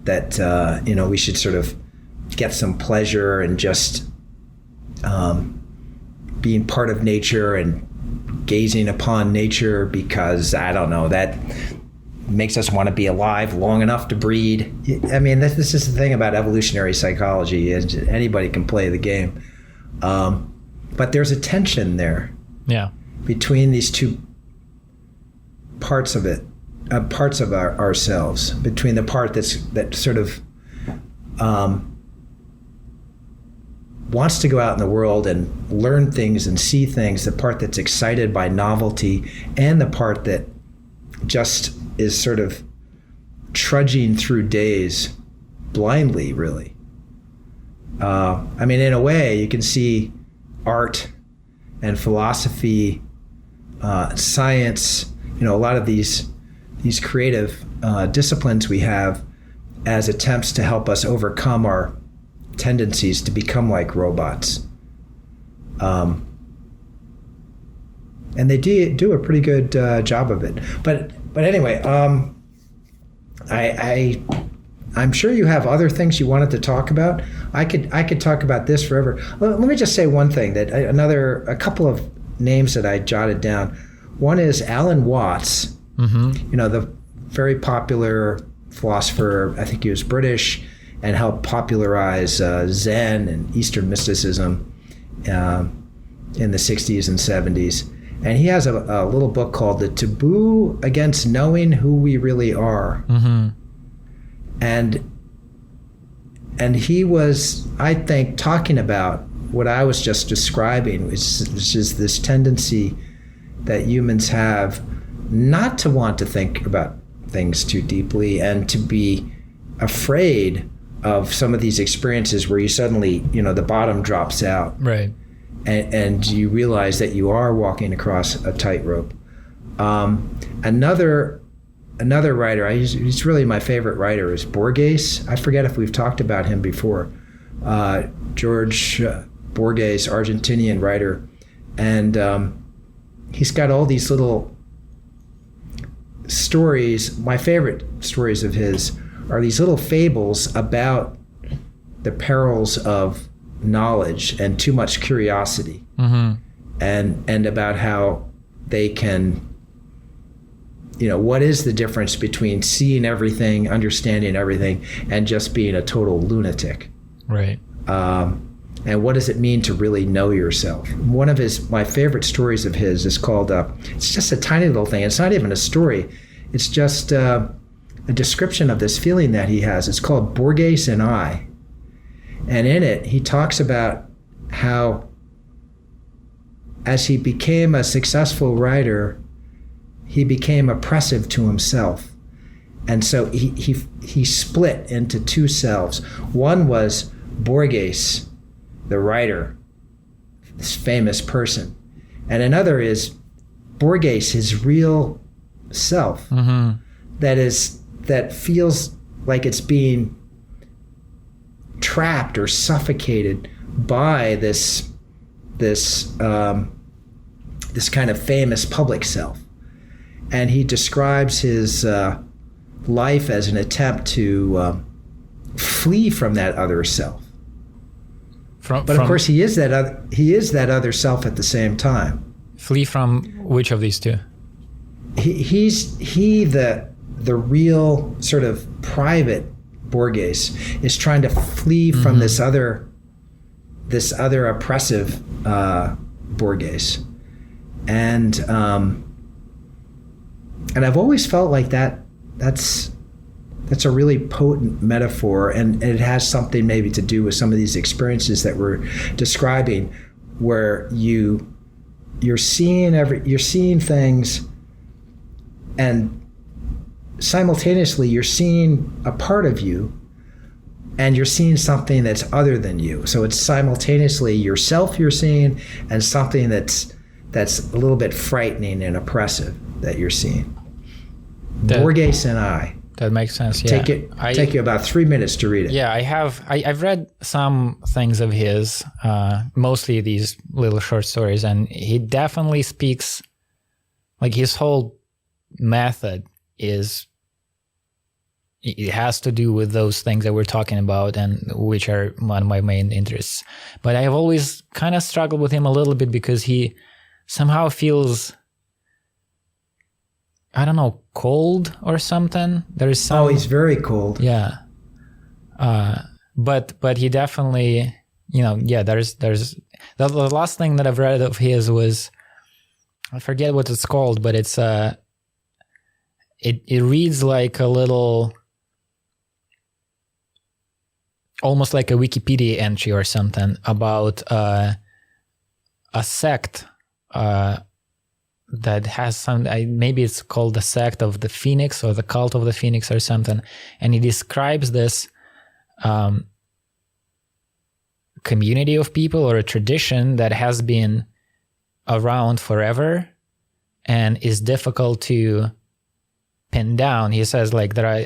we should sort of get some pleasure and just being part of nature and gazing upon nature, because that makes us want to be alive long enough to breed. This is the thing about evolutionary psychology, is anybody can play the game, but there's a tension there, between these two parts of it, parts of ourselves, between the part that sort of wants to go out in the world and learn things and see things, the part that's excited by novelty, and the part that just is sort of trudging through days blindly, really. In a way, you can see art and philosophy, science, a lot of these creative disciplines we have as attempts to help us overcome our tendencies to become like robots. And they do a pretty good job of it. But anyway, I'm sure you have other things you wanted to talk about. I could talk about this forever. Let me just say one thing, that a couple of names that I jotted down. One is Alan Watts, the very popular philosopher. I think he was British, and helped popularize Zen and Eastern mysticism in the 60s and 70s. And he has a little book called The Taboo Against Knowing Who We Really Are. Mm-hmm. And he was, I think, talking about what I was just describing, which is this tendency that humans have not to want to think about things too deeply and to be afraid of some of these experiences where you suddenly, the bottom drops out. Right. And you realize that you are walking across a tightrope. Another writer, he's really my favorite writer, is Borges. I forget if we've talked about him before. George Borges, Argentinian writer. And he's got all these little stories. My favorite stories of his are these little fables about the perils of knowledge and too much curiosity, mm-hmm. and about how they can, what is the difference between seeing everything, understanding everything, and just being a total lunatic? Right. And what does it mean to really know yourself? One of my favorite stories of his is called, it's just a tiny little thing. It's not even a story. It's just a description of this feeling that he has. It's called Borges and I. And in it, he talks about how as he became a successful writer, he became oppressive to himself. And so he split into two selves. One was Borges, the writer, this famous person. And another is Borges, his real self, mm-hmm. that feels like it's being trapped or suffocated by this kind of famous public self. And he describes his life as of flee from that other self. Of course, he is that other self at the same time. Flee from which of these two? He's the real sort of private Borges is trying to flee from this other oppressive Borges, and I've always felt like that's a really potent metaphor, and it has something maybe to do with some of these experiences that we're describing, where you're seeing things, and simultaneously you're seeing a part of you, and you're seeing something that's other than you. So it's simultaneously yourself you're seeing, and something that's a little bit frightening and oppressive that you're seeing. Borges and I. That makes sense. Yeah. Take you about 3 minutes to read it. Yeah, I've read some things of his, mostly these little short stories, and he definitely speaks, like his whole method it has to do with those things that we're talking about, and which are one of my main interests. But I have always kind of struggled with him a little bit because he somehow feels, I don't know, cold or something. There is some. Oh, he's very cold. Yeah. But he definitely, there's the last thing that I've read of his was, I forget what it's called, but it's it reads like a little, almost like a Wikipedia entry or something about a sect that has some, maybe it's called the sect of the Phoenix or the cult of the Phoenix or something. And he describes this community of people or a tradition that has been around forever and is difficult to pin down. He says like there are,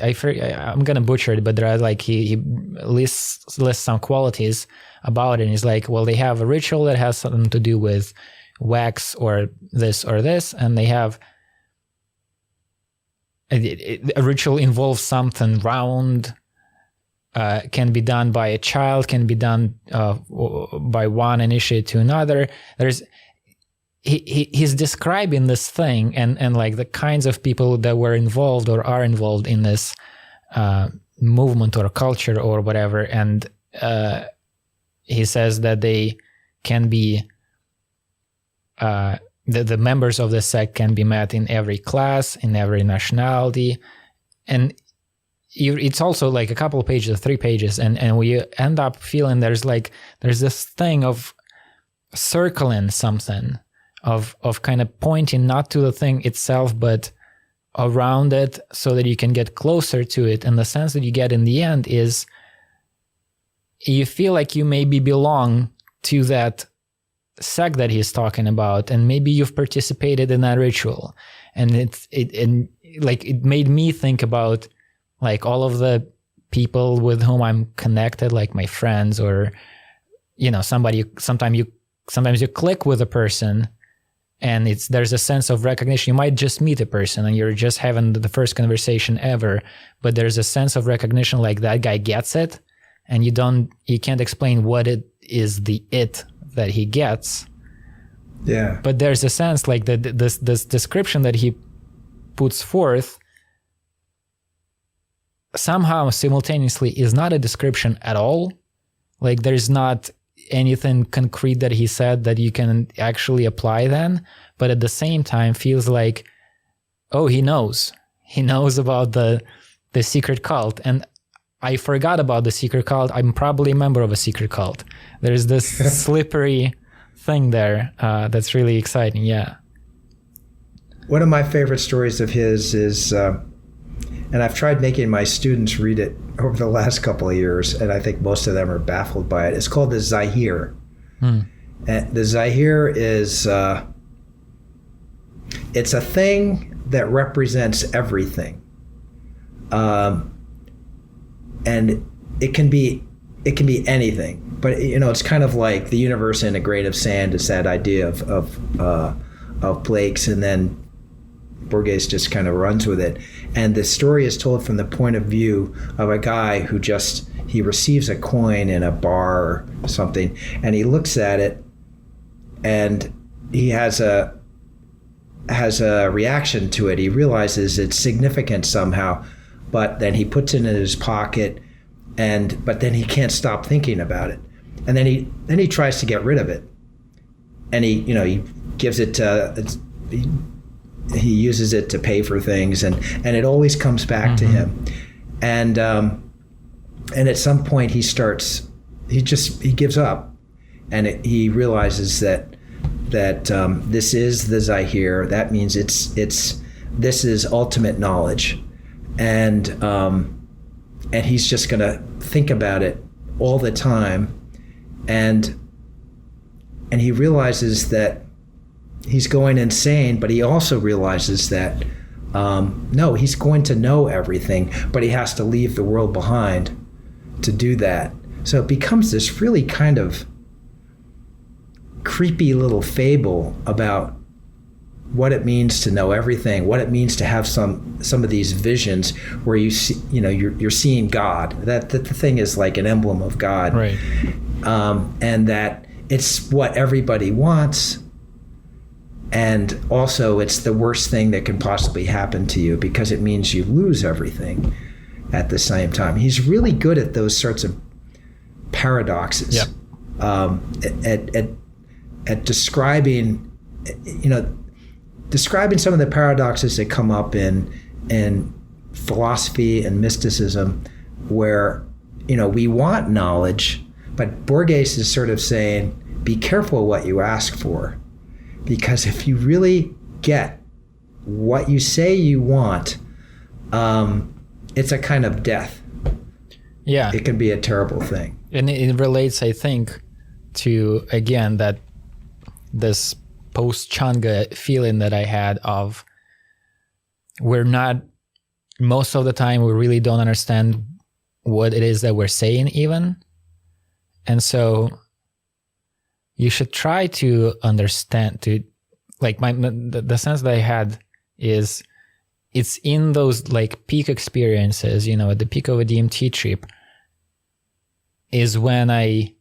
I'm gonna butcher it, but there are like he lists some qualities about it, and he's like, well, they have a ritual that has something to do with wax or this, and they have a ritual involves something round, can be done by a child, can be done by one initiate to another. He's describing this thing and like the kinds of people that were involved or are involved in this movement or culture or whatever, and he says that they can be the members of the sect can be met in every class, in every nationality. And it's also like a couple of pages, 3 pages, and we end up feeling there's this thing of circling something, of kind of pointing not to the thing itself, but around it so that you can get closer to it. And the sense that you get in the end is you feel like you maybe belong to that sect that he's talking about, and maybe you've participated in that ritual. And it made me think about like all of the people with whom I'm connected, like my friends, or, you know, sometimes you click with a person and there's a sense of recognition. You might just meet a person and you're just having the first conversation ever, but there's a sense of recognition, like that guy gets it, and you can't explain what it is that he gets. Yeah. But there's a sense like this description that he puts forth somehow simultaneously is not a description at all. Like there's not anything concrete that he said that you can actually apply then, but at the same time feels like, oh, he knows about the secret cult. And I forgot about the secret cult. I'm probably a member of a secret cult. There's this slippery thing there that's really exciting. Yeah. One of my favorite stories of his is, and I've tried making my students read it over the last couple of years, and I think most of them are baffled by it. It's called the Zahir. And the Zahir is, it's a thing that represents everything. And it can be anything, but you know, it's kind of like the universe in a grain of sand. It's that idea of Blake's, and then Borges just kind of runs with it. And the story is told from the point of view of a guy who he receives a coin in a bar or something, and he looks at it, and he has a reaction to it. He realizes it's significant somehow, but then he puts it in his pocket, but then he can't stop thinking about it. And then he tries to get rid of it, and he gives it to, he uses it to pay for things, and it always comes back to him. And at some point he gives up, and he realizes that this is the Zahir. That means this is ultimate knowledge, and he's just going to think about it all the time, and he realizes that he's going insane, but he also realizes that no, he's going to know everything, but he has to leave the world behind to do that. So it becomes this really kind of creepy little fable about what it means to know everything, what it means to have some of these visions where you see, you're seeing God. That the thing is like an emblem of God, right? And that it's what everybody wants. And also it's the worst thing that can possibly happen to you, because it means you lose everything at the same time. He's really good at those sorts of paradoxes. Yep. At describing, describing some of the paradoxes that come up in philosophy and mysticism, where, we want knowledge, but Borges is sort of saying, be careful what you ask for. Because if you really get what you say you want, it's a kind of death. Yeah. It can be a terrible thing. And it relates, I think, to, again, that this post-Changa feeling that I had of most of the time, we really don't understand what it is that we're saying even. And so you should try to understand, the sense that I had is it's in those like peak experiences, at the peak of a DMT trip is when I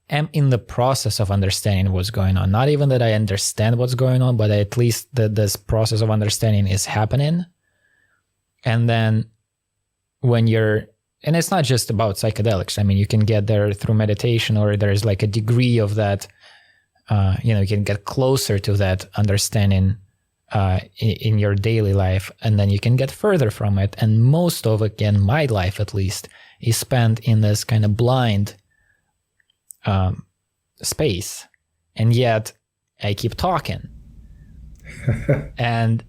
am in the process of understanding what's going on. Not even that I understand what's going on, but at least that this process of understanding is happening. And then and it's not just about psychedelics. I mean, you can get there through meditation, or there's like a degree of that you can get closer to that understanding in your daily life, and then you can get further from it. And most of, again, my life at least, is spent in this kind of blind space, and yet I keep talking, and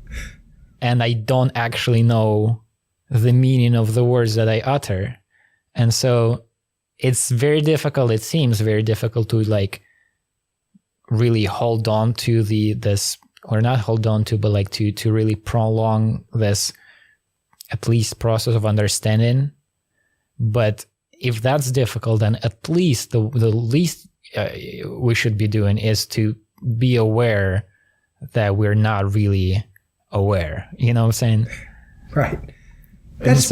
I don't actually know the meaning of the words that I utter, and so it's very difficult. It seems very difficult to like really hold on to this, or not hold on to, but like to really prolong this at least process of understanding. But if that's difficult, then at least the least we should be doing is to be aware that we're not really aware. You know what I'm saying? Right. That's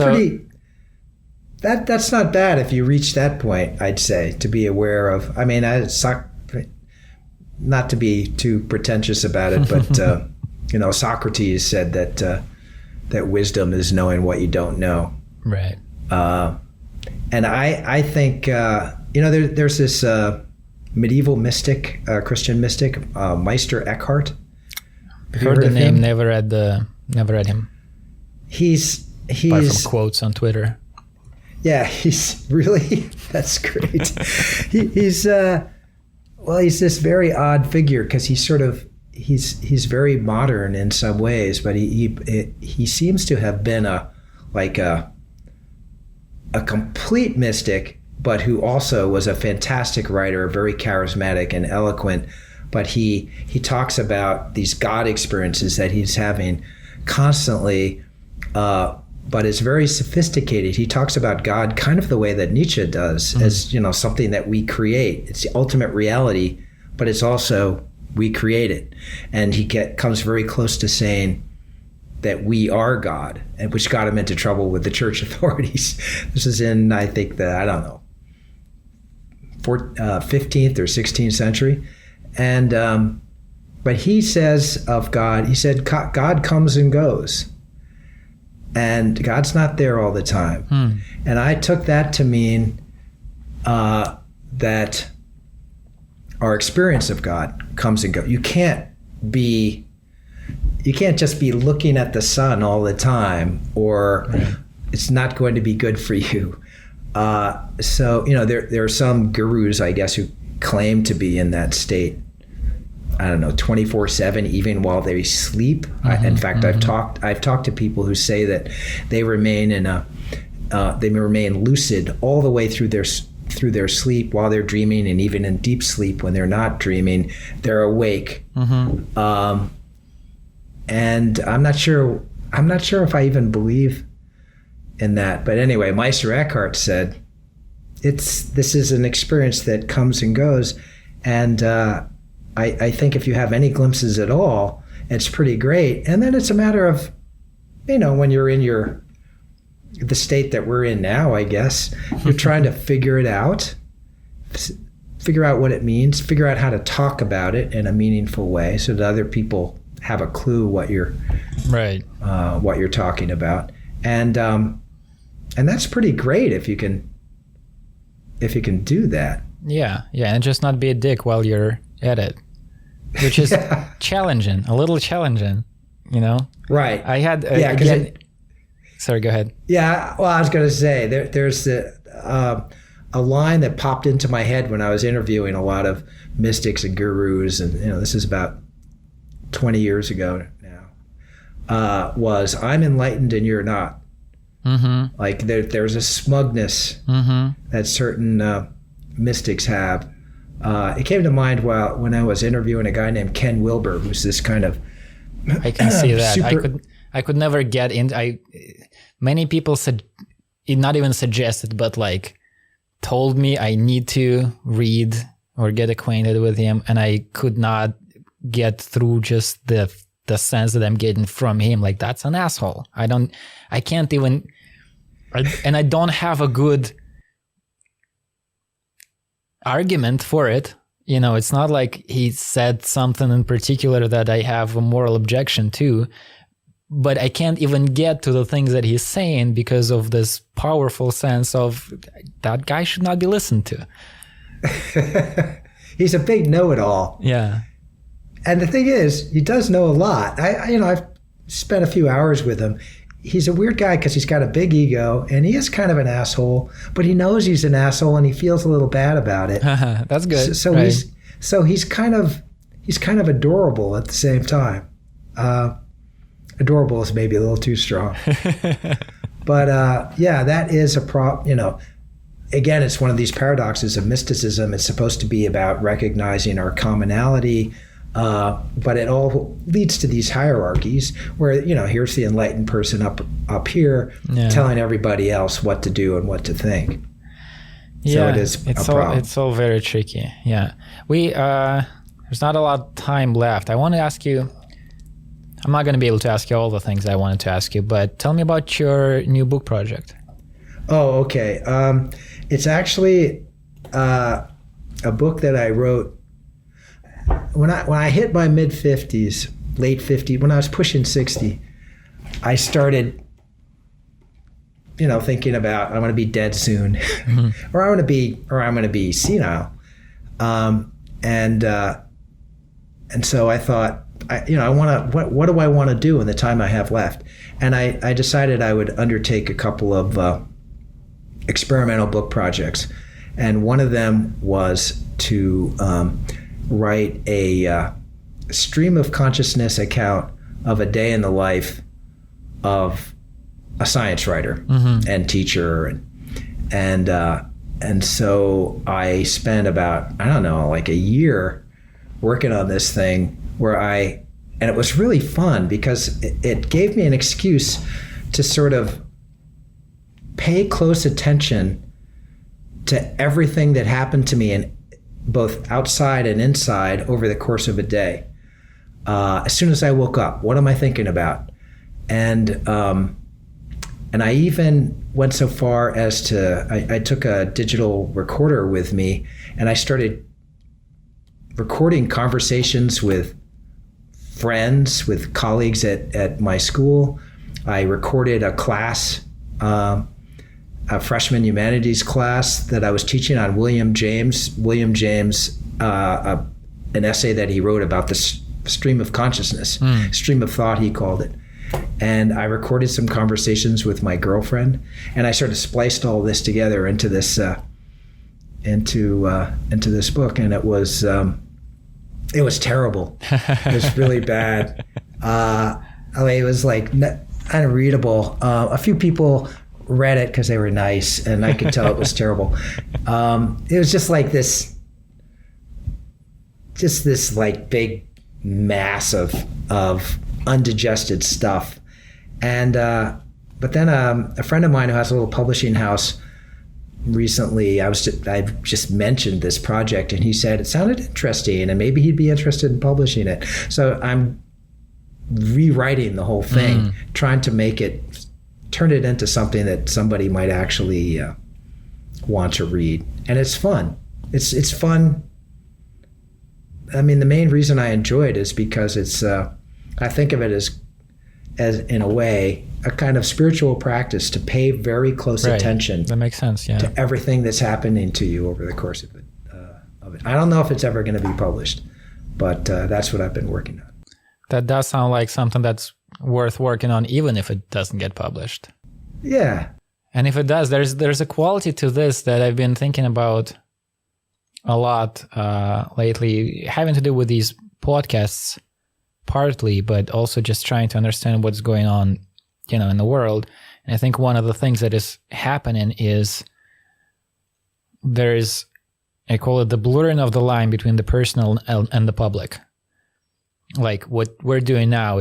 that's not bad if you reach that point, I'd say, to be aware of. I mean, not to be too pretentious about it, but Socrates said that wisdom is knowing what you don't know. Right. And I think there's this medieval mystic, Christian mystic, Meister Eckhart. Heard the name, never read him. He's apart from quotes on Twitter. Yeah, he's really, that's great. He's this very odd figure because he's very modern in some ways, but he seems to have been a complete mystic, but who also was a fantastic writer, very charismatic and eloquent. But he talks about these God experiences that he's having constantly, but it's very sophisticated. He talks about God kind of the way that Nietzsche does, as something that we create. It's the ultimate reality, but it's also we create it. And he comes very close to saying that we are God, and which got him into trouble with the church authorities. This is in, I think, 15th or 16th century. And but he says of God, he said, God comes and goes, and God's not there all the time. And I took that to mean that our experience of God comes and goes. You can't just be looking at the sun all the time, or it's not going to be good for you. So there are some gurus, I guess, who claim to be in that state, I don't know, 24/7, even while they sleep. In fact, I've talked to people who say that they remain lucid all the way through their sleep, while they're dreaming, and even in deep sleep when they're not dreaming, they're awake. And I'm not sure if I even believe in that. But anyway, Meister Eckhart said, this is an experience that comes and goes. And I think if you have any glimpses at all, it's pretty great. And then it's a matter of, when you're in the state that we're in now, I guess, you're trying to figure it out, figure out what it means, figure out how to talk about it in a meaningful way so that other people have a clue what you're talking about. And that's pretty great if you can do that. Yeah, and just not be a dick while you're at it, which is challenging, a little challenging, Right. I had sorry, go ahead. Yeah, well, I was going to say there's a line that popped into my head when I was interviewing a lot of mystics and gurus, and this is about 20 years ago now. Was I'm enlightened and you're not. Like there's a smugness that certain mystics have. It came to mind when I was interviewing a guy named Ken Wilber, who's this kind of I can see that. I could never get in. Many people said, not even suggested, but like told me I need to read or get acquainted with him, and I could not get through just the sense that I'm getting from him. Like, that's an asshole. I can't even, and I don't have a good argument for it. It's not like he said something in particular that I have a moral objection to, but I can't even get to the things that he's saying because of this powerful sense of that guy should not be listened to. he's a big know-it-all. Yeah. And the thing is, he does know a lot. I've spent a few hours with him. He's a weird guy because he's got a big ego and he is kind of an asshole, but he knows he's an asshole and he feels a little bad about it. That's good. So right. he's kind of adorable at the same time. Adorable is maybe a little too strong. But yeah, that is again, it's one of these paradoxes of mysticism. It's supposed to be about recognizing our commonality, but it all leads to these hierarchies where, here's the enlightened person up here telling everybody else what to do and what to think. Yeah, so it's all very tricky. Yeah. There's not a lot of time left. I want to ask you, I'm not going to be able to ask you all the things I wanted to ask you, but tell me about your new book project. Oh, okay. It's actually a book that I wrote when I hit my mid-50s, late 50s, when I was pushing 60. I started, thinking about I'm going to be dead soon, mm-hmm. or I'm going to be senile, and so I thought, I want to. What do I want to do in the time I have left? And I decided I would undertake a couple of experimental book projects, and one of them was to write a stream of consciousness account of a day in the life of a science writer mm-hmm. and teacher, and so I spent about like a year working on this thing and it was really fun because it gave me an excuse to sort of pay close attention to everything that happened to me in both outside and inside over the course of a day. As soon as I woke up, what am I thinking about? And I even went so far as to, I took a digital recorder with me and I started recording conversations with friends, with colleagues at my school. I recorded a class, a freshman humanities class that I was teaching on William James, an essay that he wrote about the stream of consciousness, stream of thought, he called it. And I recorded some conversations with my girlfriend, and I sort of spliced all this together into this book, and it was terrible. It was really bad. It was like unreadable. A few people read it because they were nice, and I could tell it was terrible. It was just like this like big mass of undigested stuff. And but then a friend of mine who has a little publishing house recently, I just mentioned this project, and he said it sounded interesting and maybe he'd be interested in publishing it. So I'm rewriting the whole thing, trying to turn it into something that somebody might actually want to read. And it's fun. It's fun. I mean, the main reason I enjoy it is because it's I think of it as in a way a kind of spiritual practice to pay very close attention. That makes sense, yeah. To everything that's happening to you over the course of it. I don't know if it's ever going to be published, but that's what I've been working on. That does sound like something that's worth working on, even if it doesn't get published. Yeah. And if it does, there's a quality to this that I've been thinking about a lot lately, having to do with these podcasts partly, but also just trying to understand what's going on, in the world. And I think one of the things that is happening is there's, I call it the blurring of the line between the personal and the public. Like what we're doing now,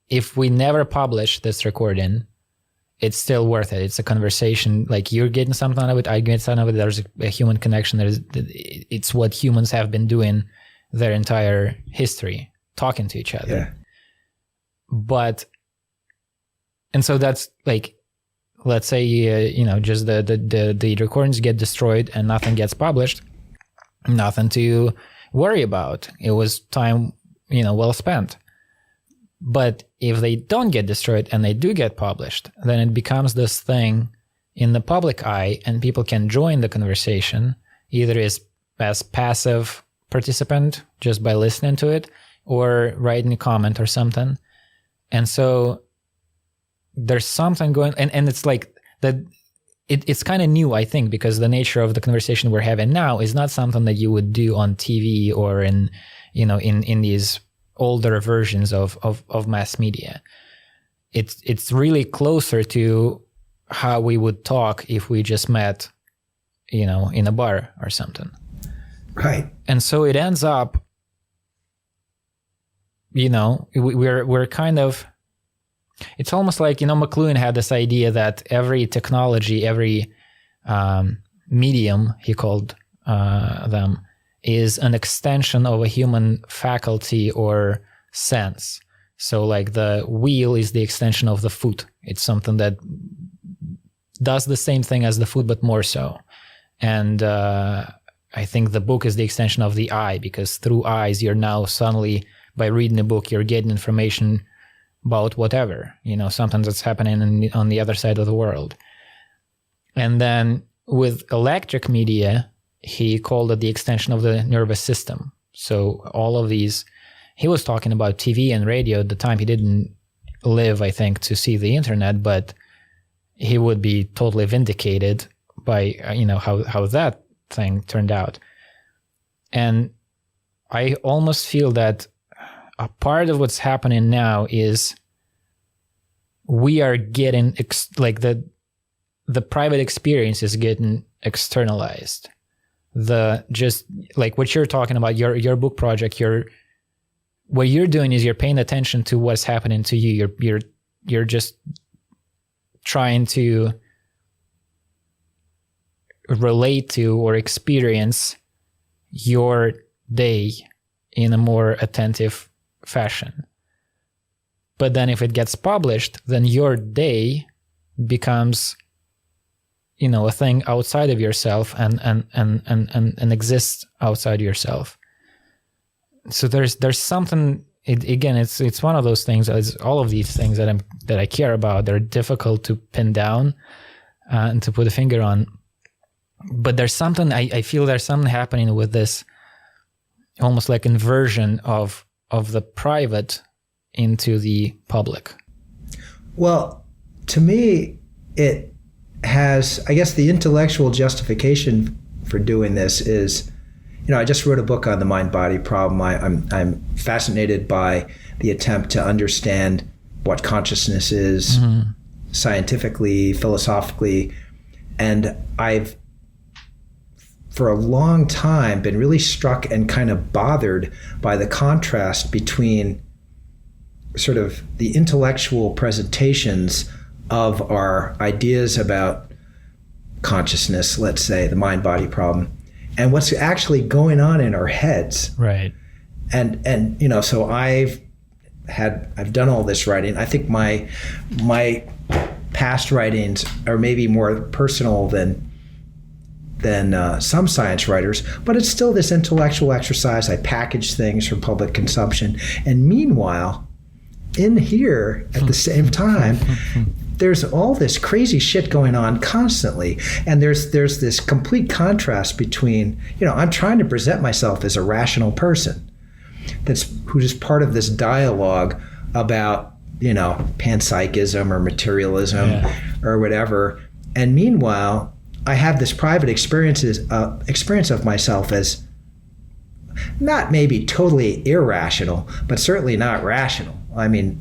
if we never publish this recording, it's still worth it. It's a conversation. Like you're getting something out of it, I get something out of it. There's a human connection. It's what humans have been doing their entire history, talking to each other. Yeah. And so that's like, let's say, just the recordings get destroyed and nothing gets published, nothing to worry about. It was time, well spent. But if they don't get destroyed and they do get published, then it becomes this thing in the public eye and people can join the conversation, either as as passive participant just by listening to it or writing a comment or something. And so there's something going, and it's like that. It's kind of new, I think, because the nature of the conversation we're having now is not something that you would do on TV or in these older versions of mass media. It's really closer to how we would talk if we just met, in a bar or something. Right. And so it ends up, we're kind of, it's almost like, McLuhan had this idea that every technology, every medium, he called them, is an extension of a human faculty or sense. So like the wheel is the extension of the foot. It's something that does the same thing as the foot, but more so. And I think the book is the extension of the eye, because through eyes, you're now suddenly, by reading a book, you're getting information about whatever, something that's happening on the other side of the world. And then with electric media, he called it the extension of the nervous system. So all of these, he was talking about TV and radio at the time. He didn't live, I think, to see the internet, but he would be totally vindicated by, how that thing turned out. And I almost feel that a part of what's happening now is we are getting the private experience is getting externalized. Just like what you're talking about, your book project, what you're doing is you're paying attention to what's happening to you. You're just trying to relate to or experience your day in a more attentive fashion. But then if it gets published, then your day becomes, a thing outside of yourself and exists outside yourself. So there's something. It's one of those things. It's all of these things that I care about. They're difficult to pin down and to put a finger on. But there's something. I feel there's something happening with this, almost like inversion of the private into the public. Well, to me, it has, I guess, the intellectual justification for doing this is, I just wrote a book on the mind-body problem. I'm fascinated by the attempt to understand what consciousness is scientifically, philosophically, and I've, for a long time, been really struck and kind of bothered by the contrast between sort of the intellectual presentations of our ideas about consciousness, let's say, the mind-body problem, and what's actually going on in our heads. Right. And so I've done all this writing. I think my past writings are maybe more personal than some science writers, but it's still this intellectual exercise. I package things for public consumption. And meanwhile, in here at the same time, there's all this crazy shit going on constantly. And there's this complete contrast between, I'm trying to present myself as a rational person who's just part of this dialogue about, panpsychism or materialism or whatever. And meanwhile, I have this private experience of myself as not maybe totally irrational, but certainly not rational. I mean,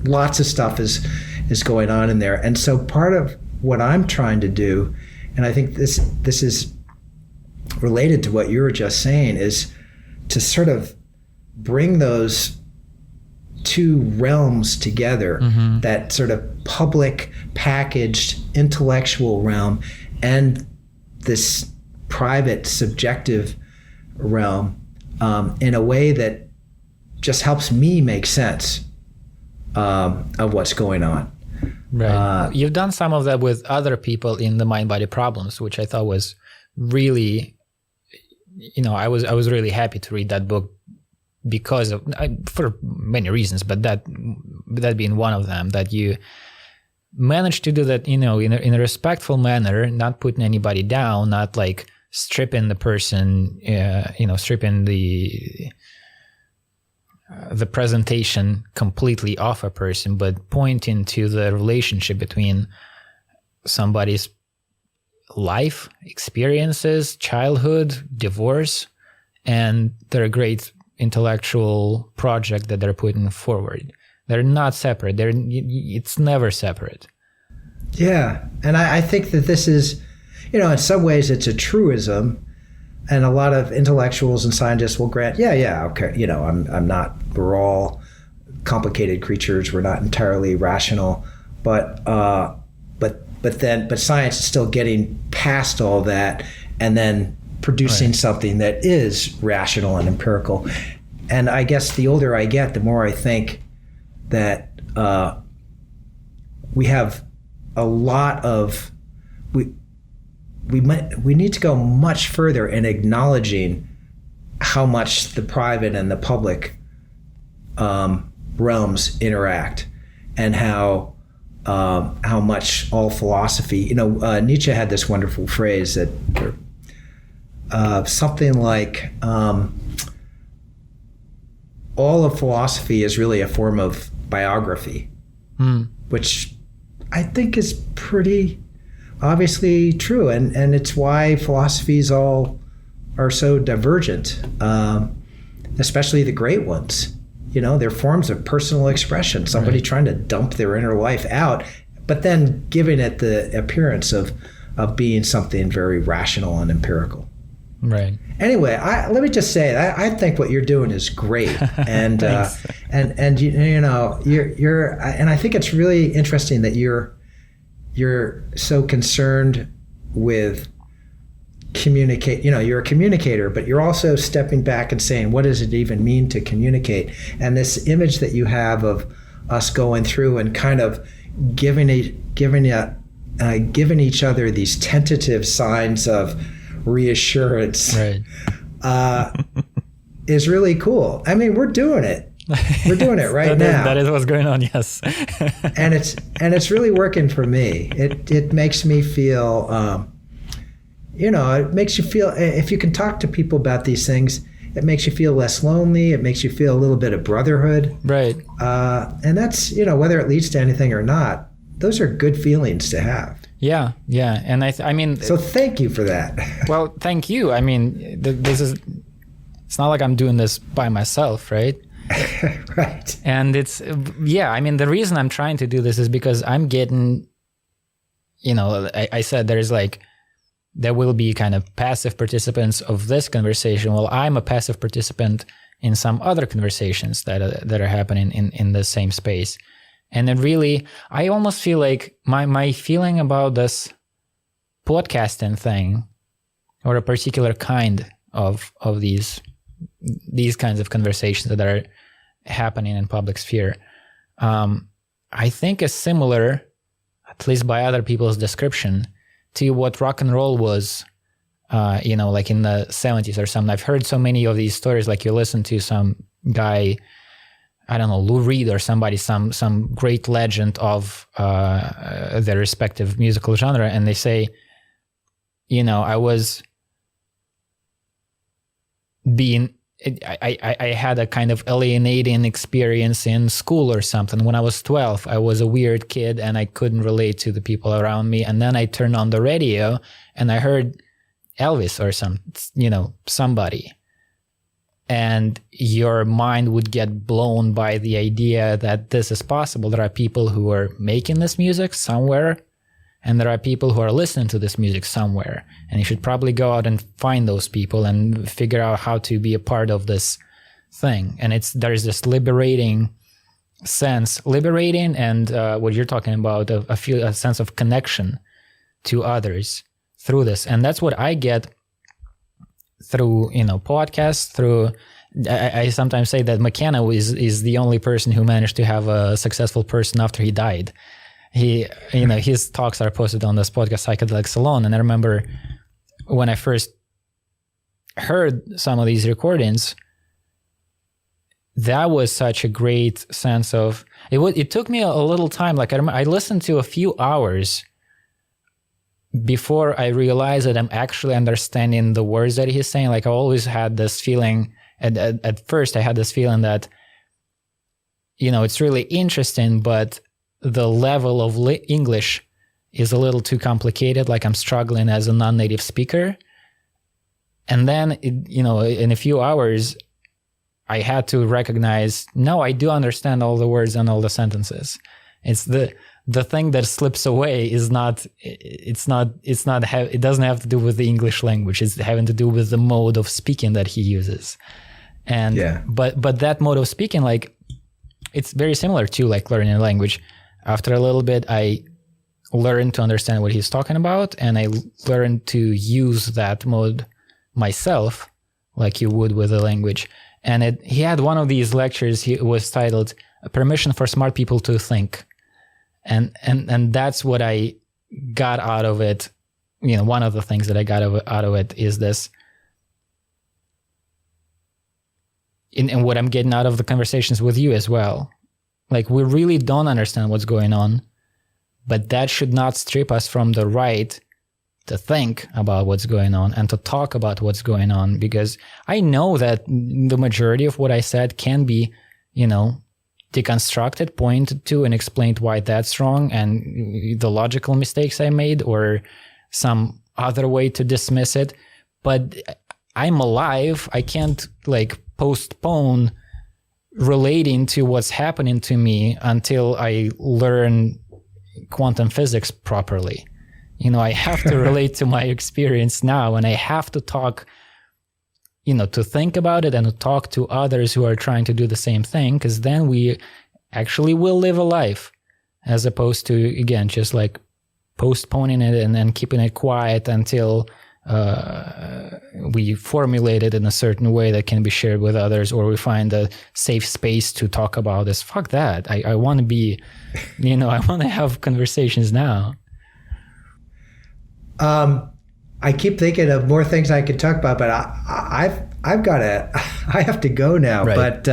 lots of stuff is going on in there. And so part of what I'm trying to do, and I think this is related to what you were just saying, is to sort of bring those two realms together, that sort of public, packaged, intellectual realm and this private, subjective realm, in a way that just helps me make sense of what's going on. Right. You've done some of that with other people in the mind-body problems, which I thought was really, I was really happy to read that book because of, for many reasons, but that being one of them, that you managed to do that, in a respectful manner, not putting anybody down, not like stripping the person, stripping the presentation completely off a person, but pointing to the relationship between somebody's life experiences, childhood, divorce, and their great intellectual project that they're putting forward. They're not separate. It's never separate. Yeah. And I think that this is, in some ways it's a truism, and a lot of intellectuals and scientists will grant, okay, we're all complicated creatures. We're not entirely rational, but science is still getting past all that and then producing something that is rational and empirical. And I guess the older I get, the more I think that we have a lot of we need to go much further in acknowledging how much the private and the public realms interact, and how much all philosophy. Nietzsche had this wonderful phrase that something like all of philosophy is really a form of biography, which I think is pretty obviously true, and it's why philosophies all are so divergent, especially the great ones. They're forms of personal expression, somebody trying to dump their inner life out, but then giving it the appearance of being something very rational and empirical. Right. Anyway, let me just say, I think what you're doing is great, and and you're and I think it's really interesting that you're so concerned with communicate. You're a communicator, but you're also stepping back and saying, what does it even mean to communicate? And this image that you have of us going through and kind of giving each other these tentative signs of reassurance, is really cool. I mean, we're doing it. We're doing it right now. That is what's going on, yes. and it's really working for me. It makes me feel, it makes you feel, if you can talk to people about these things, it makes you feel less lonely. It makes you feel a little bit of brotherhood. Right. And that's, whether it leads to anything or not, those are good feelings to have. Yeah. And I mean... So thank you for that. Well, thank you. I mean, it's not like I'm doing this by myself, right? Right. And it's, I mean, the reason I'm trying to do this is because I'm getting, I said there will be kind of passive participants of this conversation. Well, I'm a passive participant in some other conversations that are happening in the same space. And it really, I almost feel like my feeling about this podcasting thing, or a particular kind of these kinds of conversations that are happening in public sphere, I think is similar, at least by other people's description, to what rock and roll was, like in the 70s or something. I've heard so many of these stories, like you listen to some guy, I don't know, Lou Reed or somebody, some great legend of their respective musical genre, and they say, I had a kind of alienating experience in school or something. When I was 12, I was a weird kid and I couldn't relate to the people around me. And then I turned on the radio and I heard Elvis or somebody. And your mind would get blown by the idea that this is possible. There are people who are making this music somewhere, and there are people who are listening to this music somewhere. And you should probably go out and find those people and figure out how to be a part of this thing. And there's this liberating sense, and what you're talking about, a sense of connection to others through this. And that's what I get through, podcasts, through, I sometimes say that McKenna is the only person who managed to have a successful person after he died. His talks are posted on this podcast, Psychedelics Alone. And I remember when I first heard some of these recordings, that was such a great sense of, it took me a little time. Like I listened to a few hours before I realize that I'm actually understanding the words that he's saying, like I always had this feeling, at first I had this feeling that, it's really interesting, but the level of English is a little too complicated. Like I'm struggling as a non-native speaker. And then, in a few hours, I had to recognize, no, I do understand all the words and all the sentences. It's the thing that slips away it doesn't have to do with the English language. It's having to do with the mode of speaking that he uses. And, but that mode of speaking, like, it's very similar to like learning a language. After a little bit, I learned to understand what he's talking about, and I learned to use that mode myself, like you would with a language. And he had one of these lectures. He was titled "Permission for Smart People to Think," and that's what I got out of it. One of the things that I got out of it is this. And what I'm getting out of the conversations with you as well. Like, we really don't understand what's going on, but that should not strip us from the right to think about what's going on and to talk about what's going on, because I know that the majority of what I said can be, deconstructed, pointed to, and explained why that's wrong, and the logical mistakes I made, or some other way to dismiss it. But I'm alive. I can't postpone relating to what's happening to me until I learn quantum physics properly. I have to relate to my experience now, and I have to talk, to think about it and to talk to others who are trying to do the same thing, because then we actually will live a life, as opposed to, again, just like postponing it and then keeping it quiet until we formulate it in a certain way that can be shared with others, or we find a safe space to talk about this. Fuck that. I want to be, I want to have conversations now. I keep thinking of more things I could talk about, but I've got to, I have to go now. Right.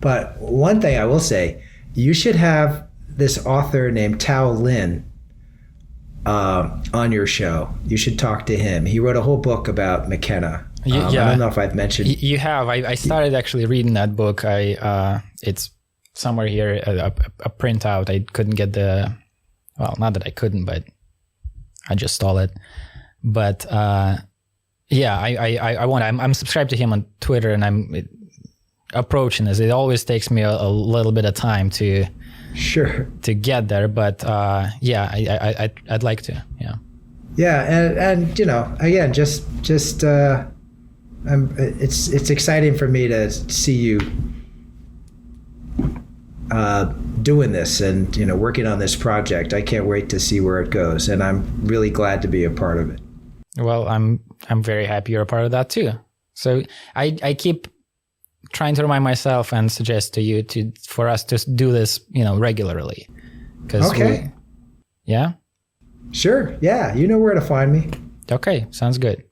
But one thing I will say, you should have this author named Tao Lin on your show. You should talk to him. He wrote a whole book about McKenna. I don't know if I've mentioned. You have. I started actually reading that book. It's somewhere here, a printout. I couldn't get not that I couldn't, but I just stole it. But I want. I'm subscribed to him on Twitter, and I'm approaching this. It always takes me a little bit of time to get there, but I'd like to. And again, just it's exciting for me to see you doing this and working on this project. I can't wait to see where it goes, and I'm really glad to be a part of it. Well, I'm very happy you're a part of that too. So I keep trying to remind myself and suggest to you for us to do this, regularly. Okay. Yeah? Sure. Yeah. You know where to find me. Okay. Sounds good.